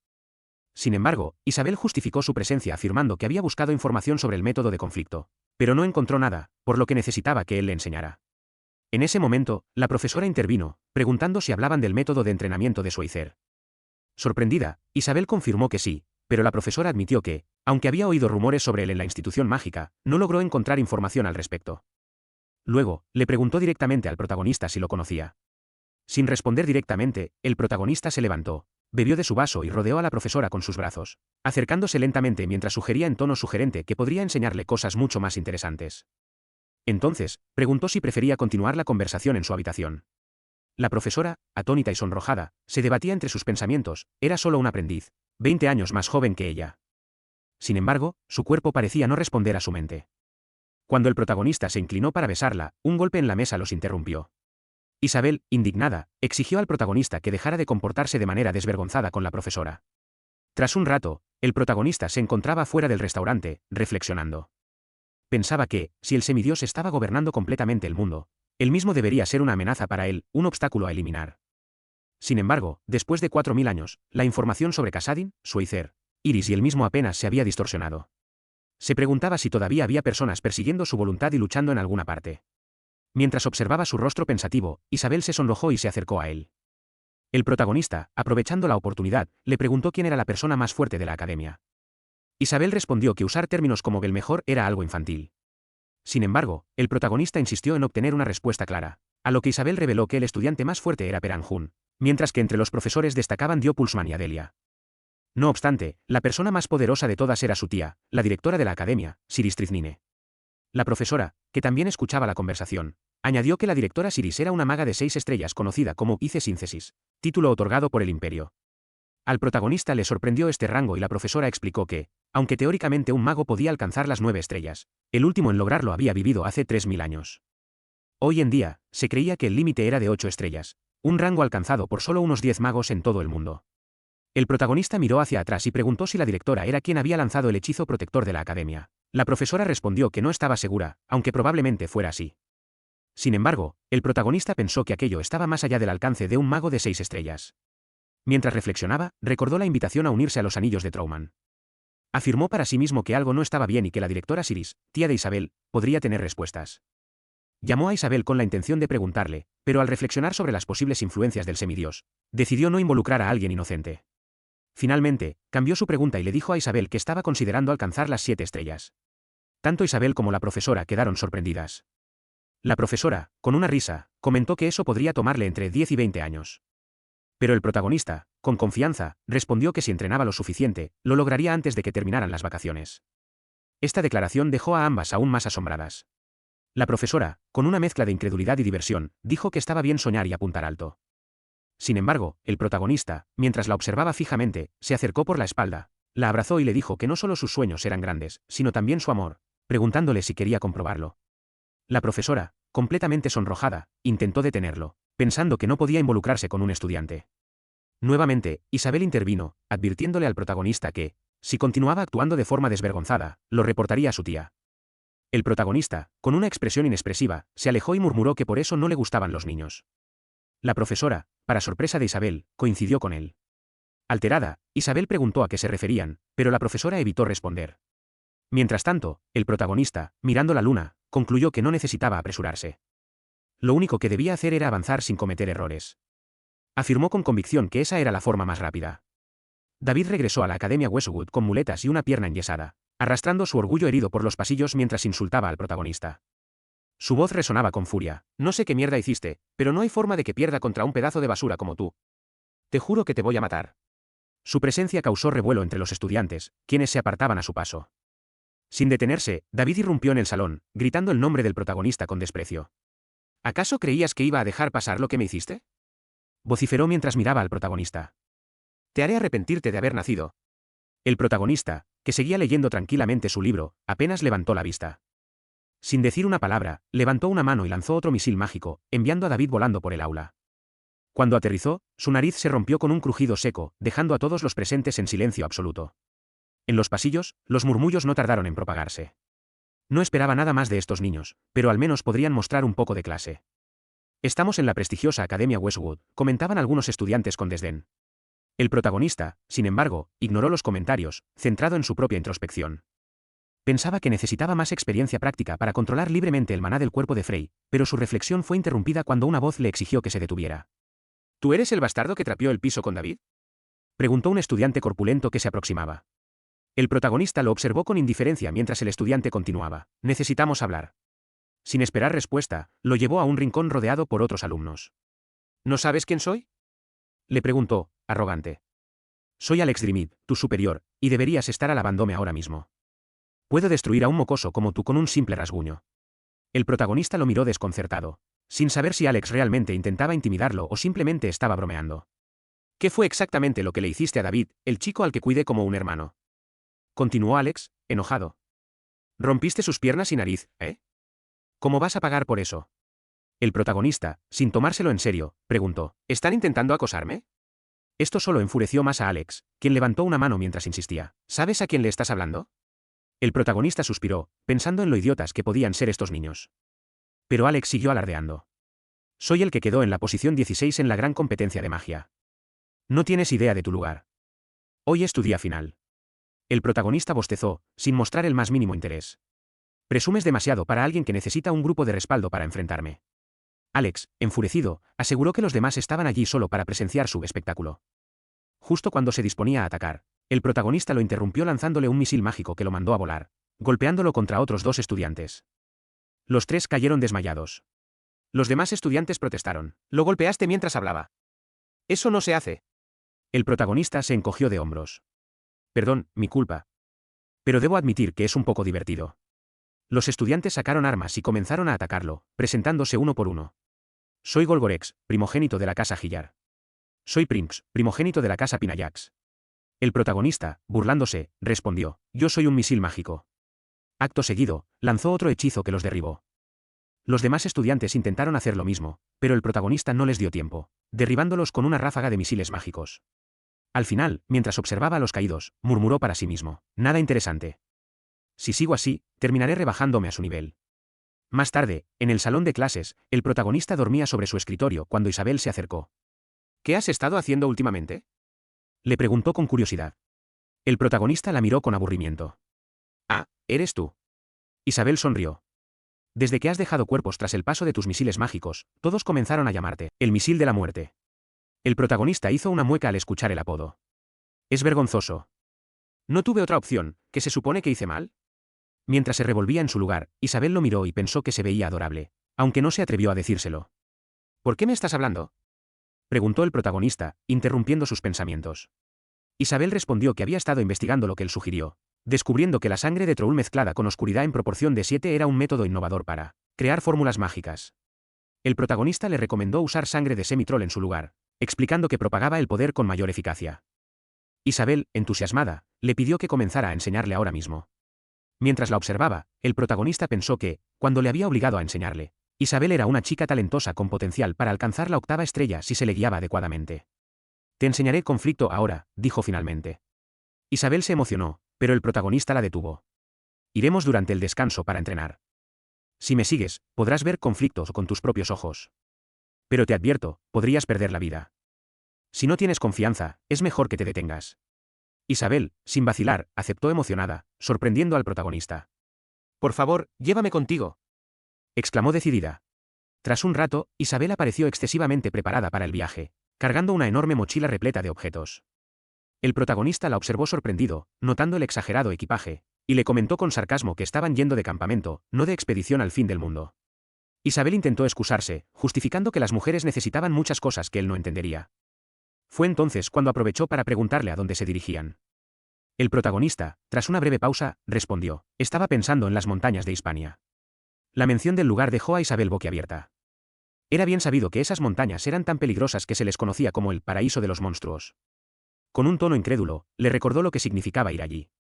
Sin embargo, Isabel justificó su presencia afirmando que había buscado información sobre el método de conflicto, pero no encontró nada, por lo que necesitaba que él le enseñara. En ese momento, la profesora intervino, preguntando si hablaban del método de entrenamiento de Schweitzer. Sorprendida, Isabel confirmó que sí, pero la profesora admitió que, aunque había oído rumores sobre él en la institución mágica, no logró encontrar información al respecto. Luego, le preguntó directamente al protagonista si lo conocía. Sin responder directamente, el protagonista se levantó, bebió de su vaso y rodeó a la profesora con sus brazos, acercándose lentamente mientras sugería en tono sugerente que podría enseñarle cosas mucho más interesantes. Entonces, preguntó si prefería continuar la conversación en su habitación. La profesora, atónita y sonrojada, se debatía entre sus pensamientos, era solo un aprendiz, 20 años más joven que ella. Sin embargo, su cuerpo parecía no responder a su mente. Cuando el protagonista se inclinó para besarla, un golpe en la mesa los interrumpió. Isabel, indignada, exigió al protagonista que dejara de comportarse de manera desvergonzada con la profesora. Tras un rato, el protagonista se encontraba fuera del restaurante, reflexionando. Pensaba que, si el semidios estaba gobernando completamente el mundo, él mismo debería ser una amenaza para él, un obstáculo a eliminar. Sin embargo, después de 4000 años, la información sobre Kasadin, Schweitzer, Iris y él mismo apenas se había distorsionado. Se preguntaba si todavía había personas persiguiendo su voluntad y luchando en alguna parte. Mientras observaba su rostro pensativo, Isabel se sonrojó y se acercó a él. El protagonista, aprovechando la oportunidad, le preguntó quién era la persona más fuerte de la academia. Isabel respondió que usar términos como el mejor era algo infantil. Sin embargo, el protagonista insistió en obtener una respuesta clara, a lo que Isabel reveló que el estudiante más fuerte era Perán Hun, mientras que entre los profesores destacaban Dio Pulsman y Adelia. No obstante, la persona más poderosa de todas era su tía, la directora de la academia, Siris Triznine. La profesora, que también escuchaba la conversación, añadió que la directora Siris era una maga de 6 estrellas conocida como Ice Síntesis, título otorgado por el Imperio. Al protagonista le sorprendió este rango y la profesora explicó que, aunque teóricamente un mago podía alcanzar las 9 estrellas, el último en lograrlo había vivido hace 3000 años. Hoy en día, se creía que el límite era de 8 estrellas, un rango alcanzado por solo unos 10 magos en todo el mundo. El protagonista miró hacia atrás y preguntó si la directora era quien había lanzado el hechizo protector de la academia. La profesora respondió que no estaba segura, aunque probablemente fuera así. Sin embargo, el protagonista pensó que aquello estaba más allá del alcance de un mago de 6 estrellas. Mientras reflexionaba, recordó la invitación a unirse a los anillos de Trauman. Afirmó para sí mismo que algo no estaba bien y que la directora Siris, tía de Isabel, podría tener respuestas. Llamó a Isabel con la intención de preguntarle, pero al reflexionar sobre las posibles influencias del semidios, decidió no involucrar a alguien inocente. Finalmente, cambió su pregunta y le dijo a Isabel que estaba considerando alcanzar las 7 estrellas. Tanto Isabel como la profesora quedaron sorprendidas. La profesora, con una risa, comentó que eso podría tomarle entre 10 y 20 años. Pero el protagonista, con confianza, respondió que si entrenaba lo suficiente, lo lograría antes de que terminaran las vacaciones. Esta declaración dejó a ambas aún más asombradas. La profesora, con una mezcla de incredulidad y diversión, dijo que estaba bien soñar y apuntar alto. Sin embargo, el protagonista, mientras la observaba fijamente, se acercó por la espalda, la abrazó y le dijo que no solo sus sueños eran grandes, sino también su amor, preguntándole si quería comprobarlo. La profesora, completamente sonrojada, intentó detenerlo, pensando que no podía involucrarse con un estudiante. Nuevamente, Isabel intervino, advirtiéndole al protagonista que, si continuaba actuando de forma desvergonzada, lo reportaría a su tía. El protagonista, con una expresión inexpresiva, se alejó y murmuró que por eso no le gustaban los niños. La profesora, para sorpresa de Isabel, coincidió con él. Alterada, Isabel preguntó a qué se referían, pero la profesora evitó responder. Mientras tanto, el protagonista, mirando la luna, concluyó que no necesitaba apresurarse. Lo único que debía hacer era avanzar sin cometer errores. Afirmó con convicción que esa era la forma más rápida. David regresó a la Academia Westwood con muletas y una pierna enyesada, arrastrando su orgullo herido por los pasillos mientras insultaba al protagonista. Su voz resonaba con furia. No sé qué mierda hiciste, pero no hay forma de que pierda contra un pedazo de basura como tú. Te juro que te voy a matar. Su presencia causó revuelo entre los estudiantes, quienes se apartaban a su paso. Sin detenerse, David irrumpió en el salón, gritando el nombre del protagonista con desprecio. ¿Acaso creías que iba a dejar pasar lo que me hiciste? Vociferó mientras miraba al protagonista. Te haré arrepentirte de haber nacido. El protagonista, que seguía leyendo tranquilamente su libro, apenas levantó la vista. Sin decir una palabra, levantó una mano y lanzó otro misil mágico, enviando a David volando por el aula. Cuando aterrizó, su nariz se rompió con un crujido seco, dejando a todos los presentes en silencio absoluto. En los pasillos, los murmullos no tardaron en propagarse. No esperaba nada más de estos niños, pero al menos podrían mostrar un poco de clase. Estamos en la prestigiosa Academia Westwood, comentaban algunos estudiantes con desdén. El protagonista, sin embargo, ignoró los comentarios, centrado en su propia introspección. Pensaba que necesitaba más experiencia práctica para controlar libremente el maná del cuerpo de Frey, pero su reflexión fue interrumpida cuando una voz le exigió que se detuviera. ¿Tú eres el bastardo que trapeó el piso con David? Preguntó un estudiante corpulento que se aproximaba. El protagonista lo observó con indiferencia mientras el estudiante continuaba. Necesitamos hablar. Sin esperar respuesta, lo llevó a un rincón rodeado por otros alumnos. ¿No sabes quién soy? Le preguntó, arrogante. Soy Alex Drimid, tu superior, y deberías estar alabándome ahora mismo. Puedo destruir a un mocoso como tú con un simple rasguño. El protagonista lo miró desconcertado, sin saber si Alex realmente intentaba intimidarlo o simplemente estaba bromeando. ¿Qué fue exactamente lo que le hiciste a David, el chico al que cuidé como un hermano? Continuó Alex, enojado. Rompiste sus piernas y nariz, ¿eh? ¿Cómo vas a pagar por eso? El protagonista, sin tomárselo en serio, preguntó, ¿están intentando acosarme? Esto solo enfureció más a Alex, quien levantó una mano mientras insistía. ¿Sabes a quién le estás hablando? El protagonista suspiró, pensando en lo idiotas que podían ser estos niños. Pero Alex siguió alardeando. Soy el que quedó en la posición 16 en la gran competencia de magia. No tienes idea de tu lugar. Hoy es tu día final. El protagonista bostezó, sin mostrar el más mínimo interés. Presumes demasiado para alguien que necesita un grupo de respaldo para enfrentarme. Alex, enfurecido, aseguró que los demás estaban allí solo para presenciar su espectáculo. Justo cuando se disponía a atacar, el protagonista lo interrumpió lanzándole un misil mágico que lo mandó a volar, golpeándolo contra otros dos estudiantes. Los tres cayeron desmayados. Los demás estudiantes protestaron. Lo golpeaste mientras hablaba. Eso no se hace. El protagonista se encogió de hombros. Perdón, mi culpa. Pero debo admitir que es un poco divertido. Los estudiantes sacaron armas y comenzaron a atacarlo, presentándose uno por uno. Soy Golgorex, primogénito de la casa Hillar. Soy Prinx, primogénito de la casa Pinayax. El protagonista, burlándose, respondió, yo soy un misil mágico. Acto seguido, lanzó otro hechizo que los derribó. Los demás estudiantes intentaron hacer lo mismo, pero el protagonista no les dio tiempo, derribándolos con una ráfaga de misiles mágicos. Al final, mientras observaba a los caídos, murmuró para sí mismo, nada interesante. Si sigo así, terminaré rebajándome a su nivel. Más tarde, en el salón de clases, el protagonista dormía sobre su escritorio cuando Isabel se acercó. ¿Qué has estado haciendo últimamente? Le preguntó con curiosidad. El protagonista la miró con aburrimiento. Ah, ¿eres tú? Isabel sonrió. Desde que has dejado cuerpos tras el paso de tus misiles mágicos, todos comenzaron a llamarte el misil de la muerte. El protagonista hizo una mueca al escuchar el apodo. Es vergonzoso. No tuve otra opción, ¿qué se supone que hice mal? Mientras se revolvía en su lugar, Isabel lo miró y pensó que se veía adorable, aunque no se atrevió a decírselo. ¿Por qué me estás hablando? Preguntó el protagonista, interrumpiendo sus pensamientos. Isabel respondió que había estado investigando lo que él sugirió, descubriendo que la sangre de Troll mezclada con oscuridad en proporción de 7 era un método innovador para crear fórmulas mágicas. El protagonista le recomendó usar sangre de semi-troll en su lugar, explicando que propagaba el poder con mayor eficacia. Isabel, entusiasmada, le pidió que comenzara a enseñarle ahora mismo. Mientras la observaba, el protagonista pensó que, cuando le había obligado a enseñarle, Isabel era una chica talentosa con potencial para alcanzar la 8ª estrella si se le guiaba adecuadamente. Te enseñaré conflicto ahora, dijo finalmente. Isabel se emocionó, pero el protagonista la detuvo. Iremos durante el descanso para entrenar. Si me sigues, podrás ver conflictos con tus propios ojos. Pero te advierto, podrías perder la vida. Si no tienes confianza, es mejor que te detengas. Isabel, sin vacilar, aceptó emocionada, sorprendiendo al protagonista. Por favor, llévame contigo, exclamó decidida. Tras un rato, Isabel apareció excesivamente preparada para el viaje, cargando una enorme mochila repleta de objetos. El protagonista la observó sorprendido, notando el exagerado equipaje, y le comentó con sarcasmo que estaban yendo de campamento, no de expedición al fin del mundo. Isabel intentó excusarse, justificando que las mujeres necesitaban muchas cosas que él no entendería. Fue entonces cuando aprovechó para preguntarle a dónde se dirigían. El protagonista, tras una breve pausa, respondió: estaba pensando en las montañas de Hispania. La mención del lugar dejó a Isabel boquiabierta. Era bien sabido que esas montañas eran tan peligrosas que se les conocía como el paraíso de los monstruos. Con un tono incrédulo, le recordó lo que significaba ir allí.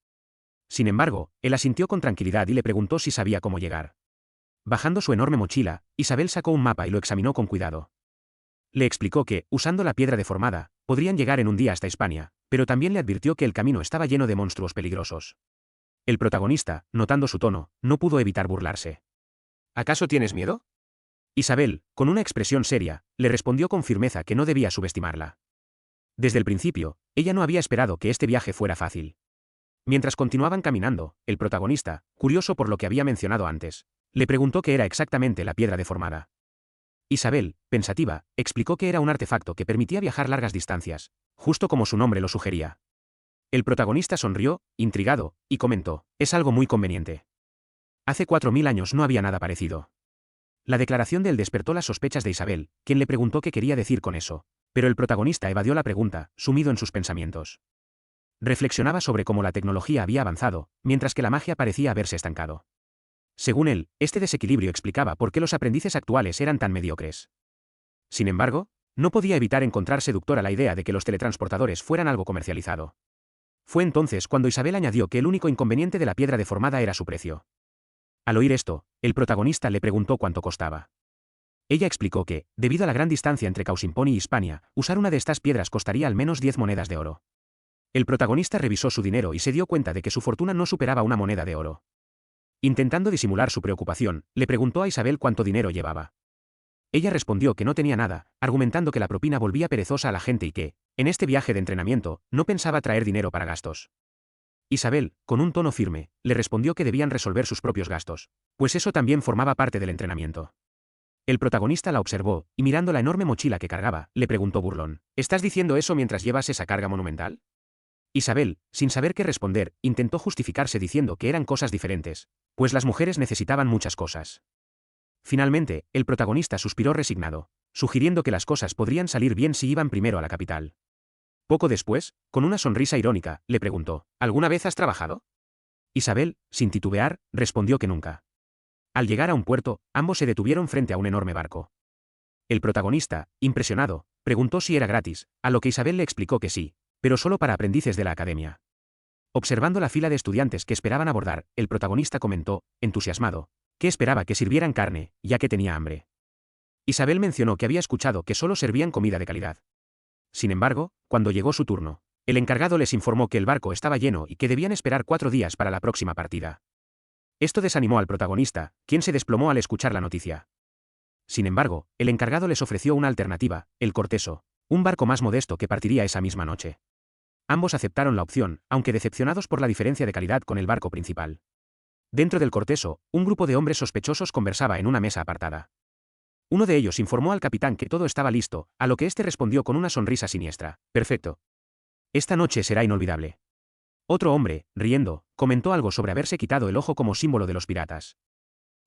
Sin embargo, él asintió con tranquilidad y le preguntó si sabía cómo llegar. Bajando su enorme mochila, Isabel sacó un mapa y lo examinó con cuidado. Le explicó que, usando la piedra deformada, podrían llegar en un día hasta Hispania, pero también le advirtió que el camino estaba lleno de monstruos peligrosos. El protagonista, notando su tono, no pudo evitar burlarse. ¿Acaso tienes miedo? Isabel, con una expresión seria, le respondió con firmeza que no debía subestimarla. Desde el principio, ella no había esperado que este viaje fuera fácil. Mientras continuaban caminando, el protagonista, curioso por lo que había mencionado antes, le preguntó qué era exactamente la piedra deformada. Isabel, pensativa, explicó que era un artefacto que permitía viajar largas distancias, justo como su nombre lo sugería. El protagonista sonrió, intrigado, y comentó: es algo muy conveniente. Hace 4000 años no había nada parecido. La declaración de él despertó las sospechas de Isabel, quien le preguntó qué quería decir con eso, pero el protagonista evadió la pregunta, sumido en sus pensamientos. Reflexionaba sobre cómo la tecnología había avanzado, mientras que la magia parecía haberse estancado. Según él, este desequilibrio explicaba por qué los aprendices actuales eran tan mediocres. Sin embargo, no podía evitar encontrar seductora la idea de que los teletransportadores fueran algo comercializado. Fue entonces cuando Isabel añadió que el único inconveniente de la piedra deformada era su precio. Al oír esto, el protagonista le preguntó cuánto costaba. Ella explicó que, debido a la gran distancia entre Causimponi y Hispania, usar una de estas piedras costaría al menos 10 monedas de oro. El protagonista revisó su dinero y se dio cuenta de que su fortuna no superaba una moneda de oro. Intentando disimular su preocupación, le preguntó a Isabel cuánto dinero llevaba. Ella respondió que no tenía nada, argumentando que la propina volvía perezosa a la gente y que, en este viaje de entrenamiento, no pensaba traer dinero para gastos. Isabel, con un tono firme, le respondió que debían resolver sus propios gastos, pues eso también formaba parte del entrenamiento. El protagonista la observó, y mirando la enorme mochila que cargaba, le preguntó burlón: ¿estás diciendo eso mientras llevas esa carga monumental? Isabel, sin saber qué responder, intentó justificarse diciendo que eran cosas diferentes, pues las mujeres necesitaban muchas cosas. Finalmente, el protagonista suspiró resignado, sugiriendo que las cosas podrían salir bien si iban primero a la capital. Poco después, con una sonrisa irónica, le preguntó: ¿alguna vez has trabajado? Isabel, sin titubear, respondió que nunca. Al llegar a un puerto, ambos se detuvieron frente a un enorme barco. El protagonista, impresionado, preguntó si era gratis, a lo que Isabel le explicó que sí, pero solo para aprendices de la academia. Observando la fila de estudiantes que esperaban abordar, el protagonista comentó, entusiasmado, que esperaba que sirvieran carne, ya que tenía hambre. Isabel mencionó que había escuchado que solo servían comida de calidad. Sin embargo, cuando llegó su turno, el encargado les informó que el barco estaba lleno y que debían esperar 4 días para la próxima partida. Esto desanimó al protagonista, quien se desplomó al escuchar la noticia. Sin embargo, el encargado les ofreció una alternativa, el Corteso, un barco más modesto que partiría esa misma noche. Ambos aceptaron la opción, aunque decepcionados por la diferencia de calidad con el barco principal. Dentro del Corteso, un grupo de hombres sospechosos conversaba en una mesa apartada. Uno de ellos informó al capitán que todo estaba listo, a lo que éste respondió con una sonrisa siniestra: perfecto. Esta noche será inolvidable. Otro hombre, riendo, comentó algo sobre haberse quitado el ojo como símbolo de los piratas.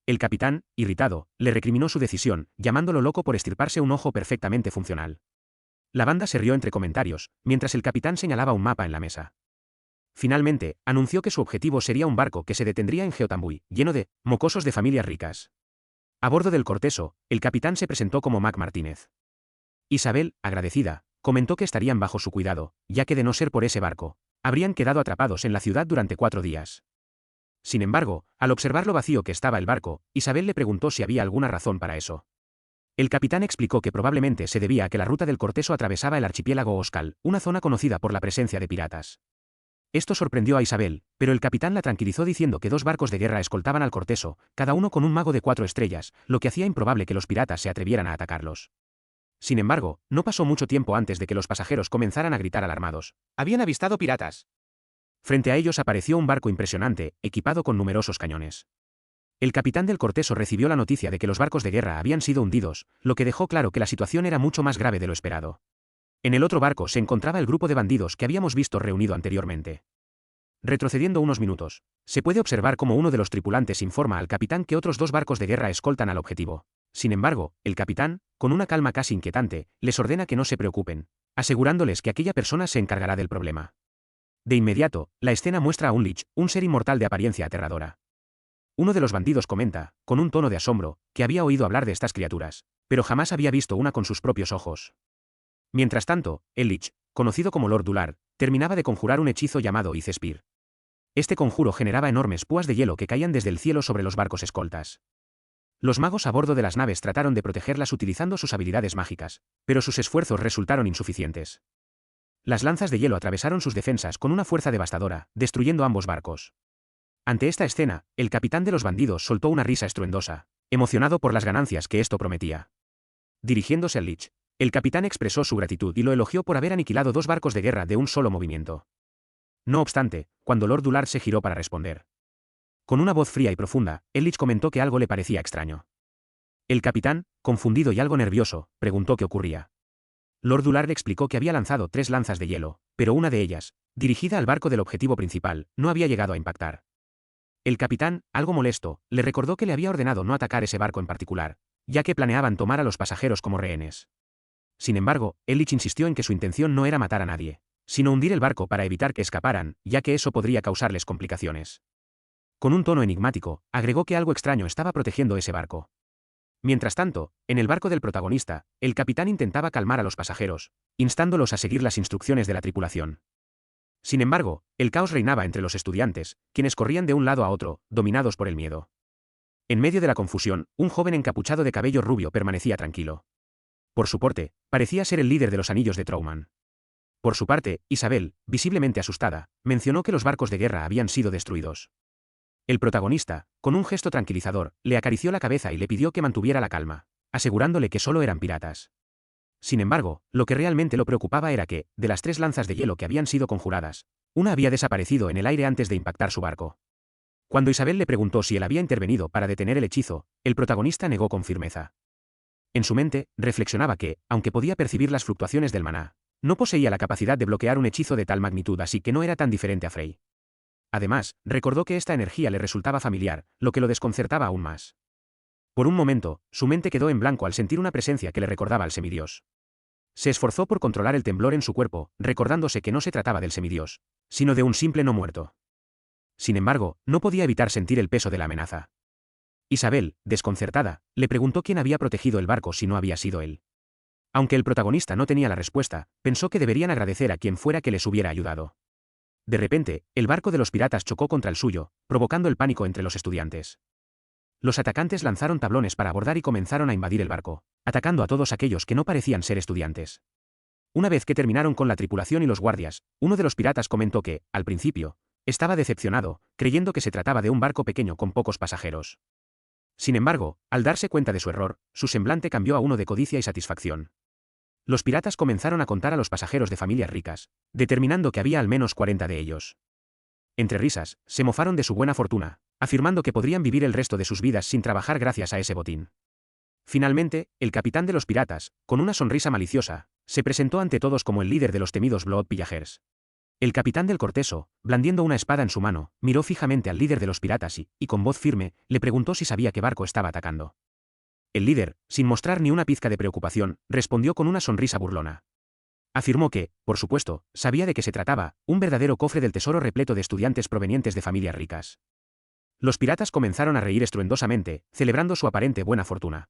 El capitán, irritado, le recriminó su decisión, llamándolo loco por estirparse un ojo perfectamente funcional. La banda se rió entre comentarios, mientras el capitán señalaba un mapa en la mesa. Finalmente, anunció que su objetivo sería un barco que se detendría en Geotambuy, lleno de mocosos de familias ricas. A bordo del Corteso, el capitán se presentó como Mac Martínez. Isabel, agradecida, comentó que estarían bajo su cuidado, ya que de no ser por ese barco, habrían quedado atrapados en la ciudad durante 4 días. Sin embargo, al observar lo vacío que estaba el barco, Isabel le preguntó si había alguna razón para eso. El capitán explicó que probablemente se debía a que la ruta del Corteso atravesaba el archipiélago Oskal, una zona conocida por la presencia de piratas. Esto sorprendió a Isabel, pero el capitán la tranquilizó diciendo que 2 barcos de guerra escoltaban al Corteso, cada uno con un mago de 4 estrellas, lo que hacía improbable que los piratas se atrevieran a atacarlos. Sin embargo, no pasó mucho tiempo antes de que los pasajeros comenzaran a gritar alarmados: habían avistado piratas. Frente a ellos apareció un barco impresionante, equipado con numerosos cañones. El capitán del Corteso recibió la noticia de que los barcos de guerra habían sido hundidos, lo que dejó claro que la situación era mucho más grave de lo esperado. En el otro barco se encontraba el grupo de bandidos que habíamos visto reunido anteriormente. Retrocediendo unos minutos, se puede observar cómo uno de los tripulantes informa al capitán que otros 2 barcos de guerra escoltan al objetivo. Sin embargo, el capitán, con una calma casi inquietante, les ordena que no se preocupen, asegurándoles que aquella persona se encargará del problema. De inmediato, la escena muestra a un Lich, un ser inmortal de apariencia aterradora. Uno de los bandidos comenta, con un tono de asombro, que había oído hablar de estas criaturas, pero jamás había visto una con sus propios ojos. Mientras tanto, el Lich, conocido como Lord Dular, terminaba de conjurar un hechizo llamado Ice Spear. Este conjuro generaba enormes púas de hielo que caían desde el cielo sobre los barcos escoltas. Los magos a bordo de las naves trataron de protegerlas utilizando sus habilidades mágicas, pero sus esfuerzos resultaron insuficientes. Las lanzas de hielo atravesaron sus defensas con una fuerza devastadora, destruyendo ambos barcos. Ante esta escena, el capitán de los bandidos soltó una risa estruendosa, emocionado por las ganancias que esto prometía. Dirigiéndose al Lich, el capitán expresó su gratitud y lo elogió por haber aniquilado 2 barcos de guerra de un solo movimiento. No obstante, cuando Lord Dular se giró para responder, con una voz fría y profunda, el Lich comentó que algo le parecía extraño. El capitán, confundido y algo nervioso, preguntó qué ocurría. Lord Dular le explicó que había lanzado 3 lanzas de hielo, pero una de ellas, dirigida al barco del objetivo principal, no había llegado a impactar. El capitán, algo molesto, le recordó que le había ordenado no atacar ese barco en particular, ya que planeaban tomar a los pasajeros como rehenes. Sin embargo, el Lich insistió en que su intención no era matar a nadie, sino hundir el barco para evitar que escaparan, ya que eso podría causarles complicaciones. Con un tono enigmático, agregó que algo extraño estaba protegiendo ese barco. Mientras tanto, en el barco del protagonista, el capitán intentaba calmar a los pasajeros, instándolos a seguir las instrucciones de la tripulación. Sin embargo, el caos reinaba entre los estudiantes, quienes corrían de un lado a otro, dominados por el miedo. En medio de la confusión, un joven encapuchado de cabello rubio permanecía tranquilo. Por su porte, parecía ser el líder de los anillos de Trauman. Por su parte, Isabel, visiblemente asustada, mencionó que los barcos de guerra habían sido destruidos. El protagonista, con un gesto tranquilizador, le acarició la cabeza y le pidió que mantuviera la calma, asegurándole que solo eran piratas. Sin embargo, lo que realmente lo preocupaba era que, de las 3 lanzas de hielo que habían sido conjuradas, una había desaparecido en el aire antes de impactar su barco. Cuando Isabel le preguntó si él había intervenido para detener el hechizo, el protagonista negó con firmeza. En su mente, reflexionaba que, aunque podía percibir las fluctuaciones del maná, no poseía la capacidad de bloquear un hechizo de tal magnitud, así que no era tan diferente a Frey. Además, recordó que esta energía le resultaba familiar, lo que lo desconcertaba aún más. Por un momento, su mente quedó en blanco al sentir una presencia que le recordaba al semidios. Se esforzó por controlar el temblor en su cuerpo, recordándose que no se trataba del semidios, sino de un simple no muerto. Sin embargo, no podía evitar sentir el peso de la amenaza. Isabel, desconcertada, le preguntó quién había protegido el barco si no había sido él. Aunque el protagonista no tenía la respuesta, pensó que deberían agradecer a quien fuera que les hubiera ayudado. De repente, el barco de los piratas chocó contra el suyo, provocando el pánico entre los estudiantes. Los atacantes lanzaron tablones para abordar y comenzaron a invadir el barco, atacando a todos aquellos que no parecían ser estudiantes. Una vez que terminaron con la tripulación y los guardias, uno de los piratas comentó que, al principio, estaba decepcionado, creyendo que se trataba de un barco pequeño con pocos pasajeros. Sin embargo, al darse cuenta de su error, su semblante cambió a uno de codicia y satisfacción. Los piratas comenzaron a contar a los pasajeros de familias ricas, determinando que había al menos 40 de ellos. Entre risas, se mofaron de su buena fortuna, afirmando que podrían vivir el resto de sus vidas sin trabajar gracias a ese botín. Finalmente, el capitán de los piratas, con una sonrisa maliciosa, se presentó ante todos como el líder de los temidos Blood Pillagers. El capitán del Corteso, blandiendo una espada en su mano, miró fijamente al líder de los piratas y, con voz firme, le preguntó si sabía qué barco estaba atacando. El líder, sin mostrar ni una pizca de preocupación, respondió con una sonrisa burlona. Afirmó que, por supuesto, sabía de qué se trataba, un verdadero cofre del tesoro repleto de estudiantes provenientes de familias ricas. Los piratas comenzaron a reír estruendosamente, celebrando su aparente buena fortuna.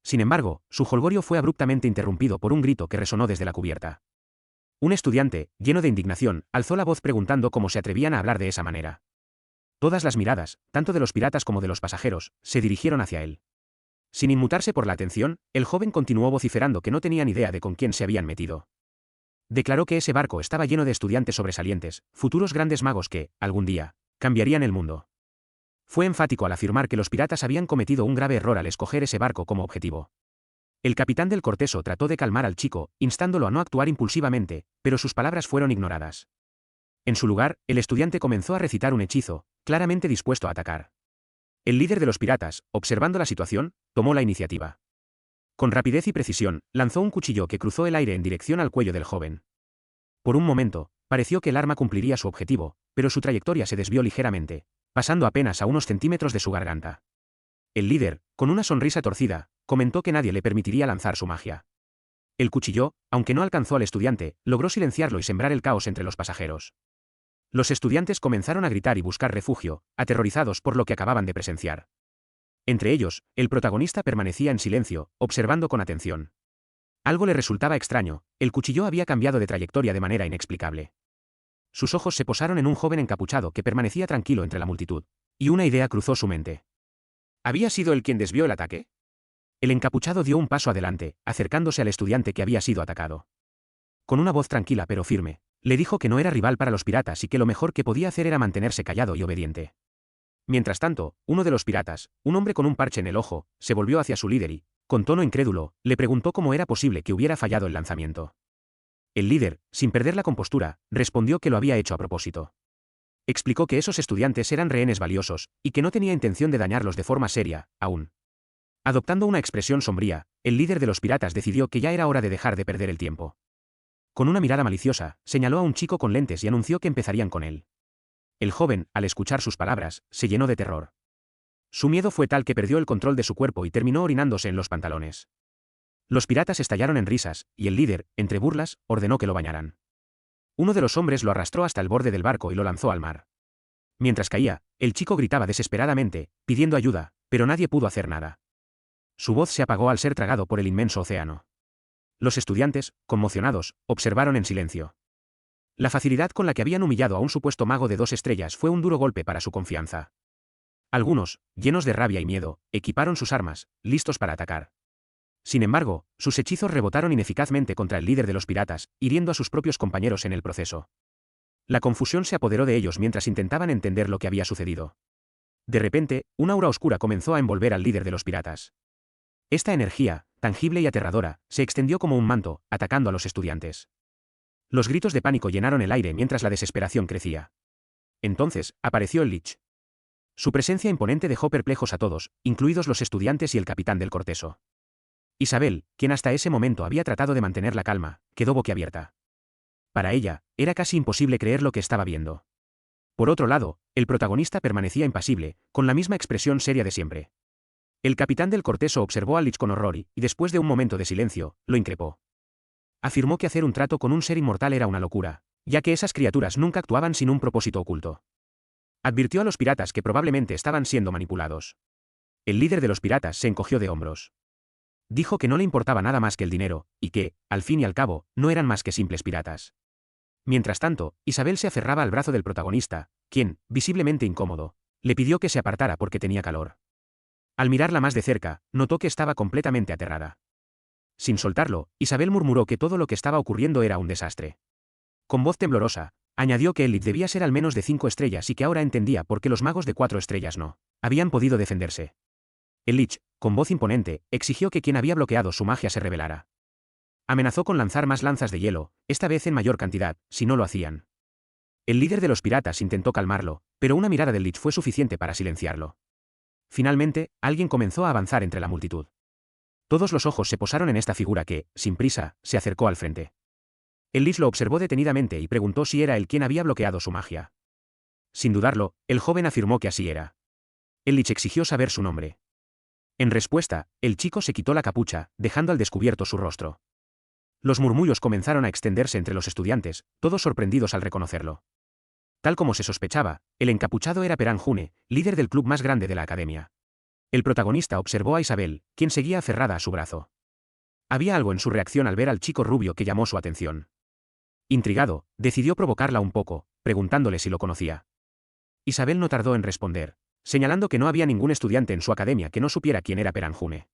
Sin embargo, su jolgorio fue abruptamente interrumpido por un grito que resonó desde la cubierta. Un estudiante, lleno de indignación, alzó la voz preguntando cómo se atrevían a hablar de esa manera. Todas las miradas, tanto de los piratas como de los pasajeros, se dirigieron hacia él. Sin inmutarse por la atención, el joven continuó vociferando que no tenían idea de con quién se habían metido. Declaró que ese barco estaba lleno de estudiantes sobresalientes, futuros grandes magos que, algún día, cambiarían el mundo. Fue enfático al afirmar que los piratas habían cometido un grave error al escoger ese barco como objetivo. El capitán del Corteso trató de calmar al chico, instándolo a no actuar impulsivamente, pero sus palabras fueron ignoradas. En su lugar, el estudiante comenzó a recitar un hechizo, claramente dispuesto a atacar. El líder de los piratas, observando la situación, tomó la iniciativa. Con rapidez y precisión, lanzó un cuchillo que cruzó el aire en dirección al cuello del joven. Por un momento, pareció que el arma cumpliría su objetivo, pero su trayectoria se desvió ligeramente, pasando apenas a unos centímetros de su garganta. El líder, con una sonrisa torcida, comentó que nadie le permitiría lanzar su magia. El cuchillo, aunque no alcanzó al estudiante, logró silenciarlo y sembrar el caos entre los pasajeros. Los estudiantes comenzaron a gritar y buscar refugio, aterrorizados por lo que acababan de presenciar. Entre ellos, el protagonista permanecía en silencio, observando con atención. Algo le resultaba extraño, el cuchillo había cambiado de trayectoria de manera inexplicable. Sus ojos se posaron en un joven encapuchado que permanecía tranquilo entre la multitud, y una idea cruzó su mente. ¿Había sido él quien desvió el ataque? El encapuchado dio un paso adelante, acercándose al estudiante que había sido atacado. Con una voz tranquila pero firme, le dijo que no era rival para los piratas y que lo mejor que podía hacer era mantenerse callado y obediente. Mientras tanto, uno de los piratas, un hombre con un parche en el ojo, se volvió hacia su líder y, con tono incrédulo, le preguntó cómo era posible que hubiera fallado el lanzamiento. El líder, sin perder la compostura, respondió que lo había hecho a propósito. Explicó que esos estudiantes eran rehenes valiosos, y que no tenía intención de dañarlos de forma seria, aún. Adoptando una expresión sombría, el líder de los piratas decidió que ya era hora de dejar de perder el tiempo. Con una mirada maliciosa, señaló a un chico con lentes y anunció que empezarían con él. El joven, al escuchar sus palabras, se llenó de terror. Su miedo fue tal que perdió el control de su cuerpo y terminó orinándose en los pantalones. Los piratas estallaron en risas, y el líder, entre burlas, ordenó que lo bañaran. Uno de los hombres lo arrastró hasta el borde del barco y lo lanzó al mar. Mientras caía, el chico gritaba desesperadamente, pidiendo ayuda, pero nadie pudo hacer nada. Su voz se apagó al ser tragado por el inmenso océano. Los estudiantes, conmocionados, observaron en silencio. La facilidad con la que habían humillado a un supuesto mago de 2 estrellas fue un duro golpe para su confianza. Algunos, llenos de rabia y miedo, equiparon sus armas, listos para atacar. Sin embargo, sus hechizos rebotaron ineficazmente contra el líder de los piratas, hiriendo a sus propios compañeros en el proceso. La confusión se apoderó de ellos mientras intentaban entender lo que había sucedido. De repente, una aura oscura comenzó a envolver al líder de los piratas. Esta energía, tangible y aterradora, se extendió como un manto, atacando a los estudiantes. Los gritos de pánico llenaron el aire mientras la desesperación crecía. Entonces, apareció el Lich. Su presencia imponente dejó perplejos a todos, incluidos los estudiantes y el capitán del corteso. Isabel, quien hasta ese momento había tratado de mantener la calma, quedó boquiabierta. Para ella, era casi imposible creer lo que estaba viendo. Por otro lado, el protagonista permanecía impasible, con la misma expresión seria de siempre. El capitán del corteso observó a Lich con horror y, después de un momento de silencio, lo increpó. Afirmó que hacer un trato con un ser inmortal era una locura, ya que esas criaturas nunca actuaban sin un propósito oculto. Advirtió a los piratas que probablemente estaban siendo manipulados. El líder de los piratas se encogió de hombros. Dijo que no le importaba nada más que el dinero, y que, al fin y al cabo, no eran más que simples piratas. Mientras tanto, Isabel se aferraba al brazo del protagonista, quien, visiblemente incómodo, le pidió que se apartara porque tenía calor. Al mirarla más de cerca, notó que estaba completamente aterrada. Sin soltarlo, Isabel murmuró que todo lo que estaba ocurriendo era un desastre. Con voz temblorosa, añadió que el Lich debía ser al menos de 5 estrellas y que ahora entendía por qué los magos de 4 estrellas no habían podido defenderse. El Lich, con voz imponente, exigió que quien había bloqueado su magia se rebelara. Amenazó con lanzar más lanzas de hielo, esta vez en mayor cantidad, si no lo hacían. El líder de los piratas intentó calmarlo, pero una mirada del Lich fue suficiente para silenciarlo. Finalmente, alguien comenzó a avanzar entre la multitud. Todos los ojos se posaron en esta figura que, sin prisa, se acercó al frente. El Lich lo observó detenidamente y preguntó si era él quien había bloqueado su magia. Sin dudarlo, el joven afirmó que así era. El Lich exigió saber su nombre. En respuesta, el chico se quitó la capucha, dejando al descubierto su rostro. Los murmullos comenzaron a extenderse entre los estudiantes, todos sorprendidos al reconocerlo. Tal como se sospechaba, el encapuchado era Perán June, líder del club más grande de la academia. El protagonista observó a Isabel, quien seguía aferrada a su brazo. Había algo en su reacción al ver al chico rubio que llamó su atención. Intrigado, decidió provocarla un poco, preguntándole si lo conocía. Isabel no tardó en responder, señalando que no había ningún estudiante en su academia que no supiera quién era Perán June.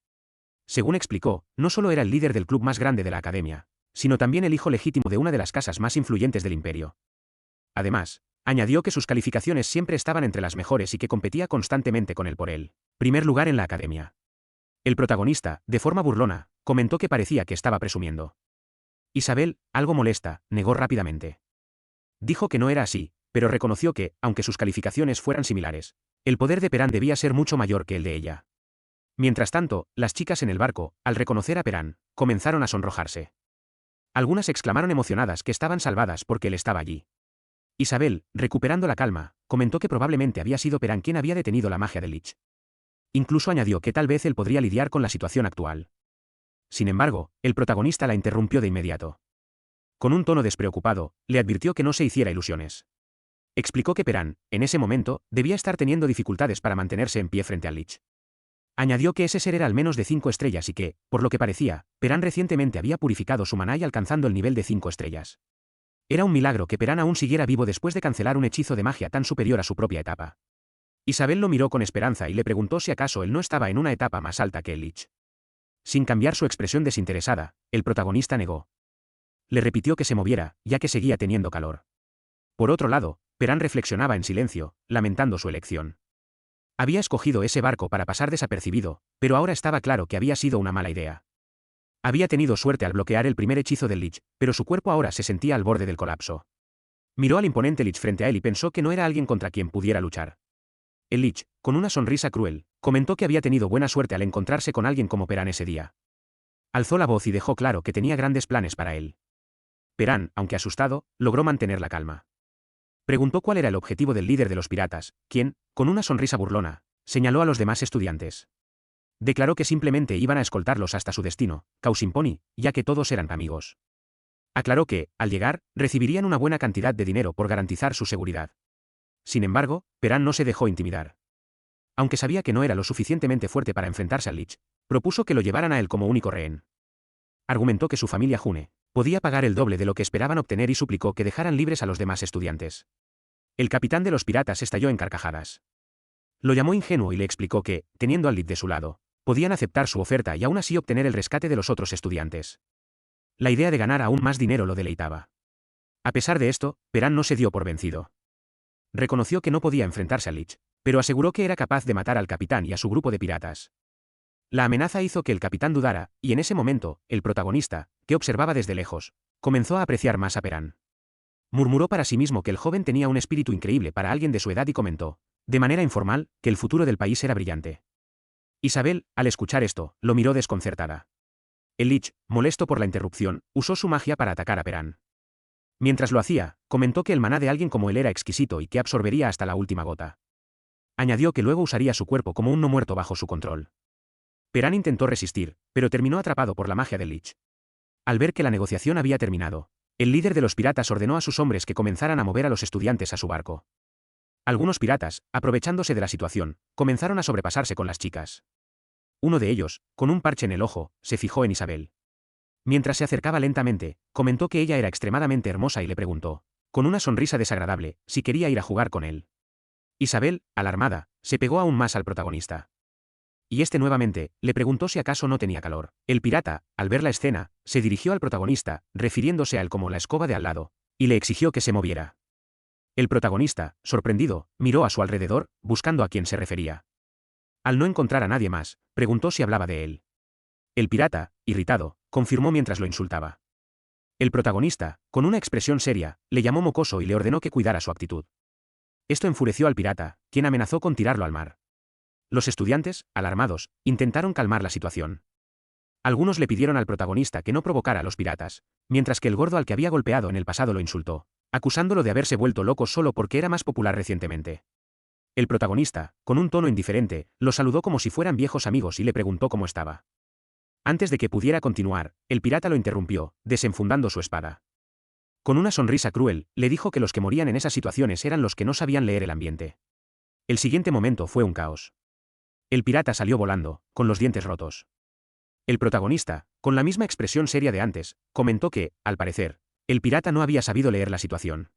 Según explicó, no solo era el líder del club más grande de la academia, sino también el hijo legítimo de una de las casas más influyentes del imperio. Además, añadió que sus calificaciones siempre estaban entre las mejores y que competía constantemente con él por el primer lugar en la academia. El protagonista, de forma burlona, comentó que parecía que estaba presumiendo. Isabel, algo molesta, negó rápidamente. Dijo que no era así, pero reconoció que, aunque sus calificaciones fueran similares, El poder de Perán debía ser mucho mayor que el de ella. Mientras tanto, las chicas en el barco, al reconocer a Perán, comenzaron a sonrojarse. Algunas exclamaron emocionadas que estaban salvadas porque él estaba allí. Isabel, recuperando la calma, comentó que probablemente había sido Perán quien había detenido la magia de Lich. Incluso añadió que tal vez él podría lidiar con la situación actual. Sin embargo, el protagonista la interrumpió de inmediato. Con un tono despreocupado, le advirtió que no se hiciera ilusiones. Explicó que Perán, en ese momento, debía estar teniendo dificultades para mantenerse en pie frente al Lich. Añadió que ese ser era al menos de 5 estrellas y que, por lo que parecía, Perán recientemente había purificado su maná y alcanzando el nivel de 5 estrellas. Era un milagro que Perán aún siguiera vivo después de cancelar un hechizo de magia tan superior a su propia etapa. Isabel lo miró con esperanza y le preguntó si acaso él no estaba en una etapa más alta que el Lich. Sin cambiar su expresión desinteresada, el protagonista negó. Le repitió que se moviera, ya que seguía teniendo calor. Por otro lado, Perán reflexionaba en silencio, lamentando su elección. Había escogido ese barco para pasar desapercibido, pero ahora estaba claro que había sido una mala idea. Había tenido suerte al bloquear el primer hechizo del Lich, pero su cuerpo ahora se sentía al borde del colapso. Miró al imponente Lich frente a él y pensó que no era alguien contra quien pudiera luchar. El Lich, con una sonrisa cruel, comentó que había tenido buena suerte al encontrarse con alguien como Perán ese día. Alzó la voz y dejó claro que tenía grandes planes para él. Perán, aunque asustado, logró mantener la calma. Preguntó cuál era el objetivo del líder de los piratas, quien, con una sonrisa burlona, señaló a los demás estudiantes. Declaró que simplemente iban a escoltarlos hasta su destino, Causimponi, ya que todos eran amigos. Aclaró que, al llegar, recibirían una buena cantidad de dinero por garantizar su seguridad. Sin embargo, Perán no se dejó intimidar. Aunque sabía que no era lo suficientemente fuerte para enfrentarse al Lich, propuso que lo llevaran a él como único rehén. Argumentó que su familia June podía pagar el doble de lo que esperaban obtener y suplicó que dejaran libres a los demás estudiantes. El capitán de los piratas estalló en carcajadas. Lo llamó ingenuo y le explicó que, teniendo al Lich de su lado, podían aceptar su oferta y aún así obtener el rescate de los otros estudiantes. La idea de ganar aún más dinero lo deleitaba. A pesar de esto, Perán no se dio por vencido. Reconoció que no podía enfrentarse al Lich, pero aseguró que era capaz de matar al capitán y a su grupo de piratas. La amenaza hizo que el capitán dudara, y en ese momento, el protagonista, que observaba desde lejos, comenzó a apreciar más a Perán. Murmuró para sí mismo que el joven tenía un espíritu increíble para alguien de su edad y comentó, de manera informal, que el futuro del país era brillante. Isabel, al escuchar esto, lo miró desconcertada. El Lich, molesto por la interrupción, usó su magia para atacar a Perán. Mientras lo hacía, comentó que el maná de alguien como él era exquisito y que absorbería hasta la última gota. Añadió que luego usaría su cuerpo como un no muerto bajo su control. Perán intentó resistir, pero terminó atrapado por la magia del Lich. Al ver que la negociación había terminado, el líder de los piratas ordenó a sus hombres que comenzaran a mover a los estudiantes a su barco. Algunos piratas, aprovechándose de la situación, comenzaron a sobrepasarse con las chicas. Uno de ellos, con un parche en el ojo, se fijó en Isabel. Mientras se acercaba lentamente, comentó que ella era extremadamente hermosa y le preguntó, con una sonrisa desagradable, si quería ir a jugar con él. Isabel, alarmada, se pegó aún más al protagonista. Y este nuevamente, le preguntó si acaso no tenía calor. El pirata, al ver la escena, se dirigió al protagonista, refiriéndose a él como la escoba de al lado, y le exigió que se moviera. El protagonista, sorprendido, miró a su alrededor, buscando a quién se refería. Al no encontrar a nadie más, preguntó si hablaba de él. El pirata, irritado, confirmó mientras lo insultaba. El protagonista, con una expresión seria, le llamó mocoso y le ordenó que cuidara su actitud. Esto enfureció al pirata, quien amenazó con tirarlo al mar. Los estudiantes, alarmados, intentaron calmar la situación. Algunos le pidieron al protagonista que no provocara a los piratas, mientras que el gordo al que había golpeado en el pasado lo insultó, acusándolo de haberse vuelto loco solo porque era más popular recientemente. El protagonista, con un tono indiferente, lo saludó como si fueran viejos amigos y le preguntó cómo estaba. Antes de que pudiera continuar, el pirata lo interrumpió, desenfundando su espada. Con una sonrisa cruel, le dijo que los que morían en esas situaciones eran los que no sabían leer el ambiente. El siguiente momento fue un caos. El pirata salió volando, con los dientes rotos. El protagonista, con la misma expresión seria de antes, comentó que, al parecer, el pirata no había sabido leer la situación.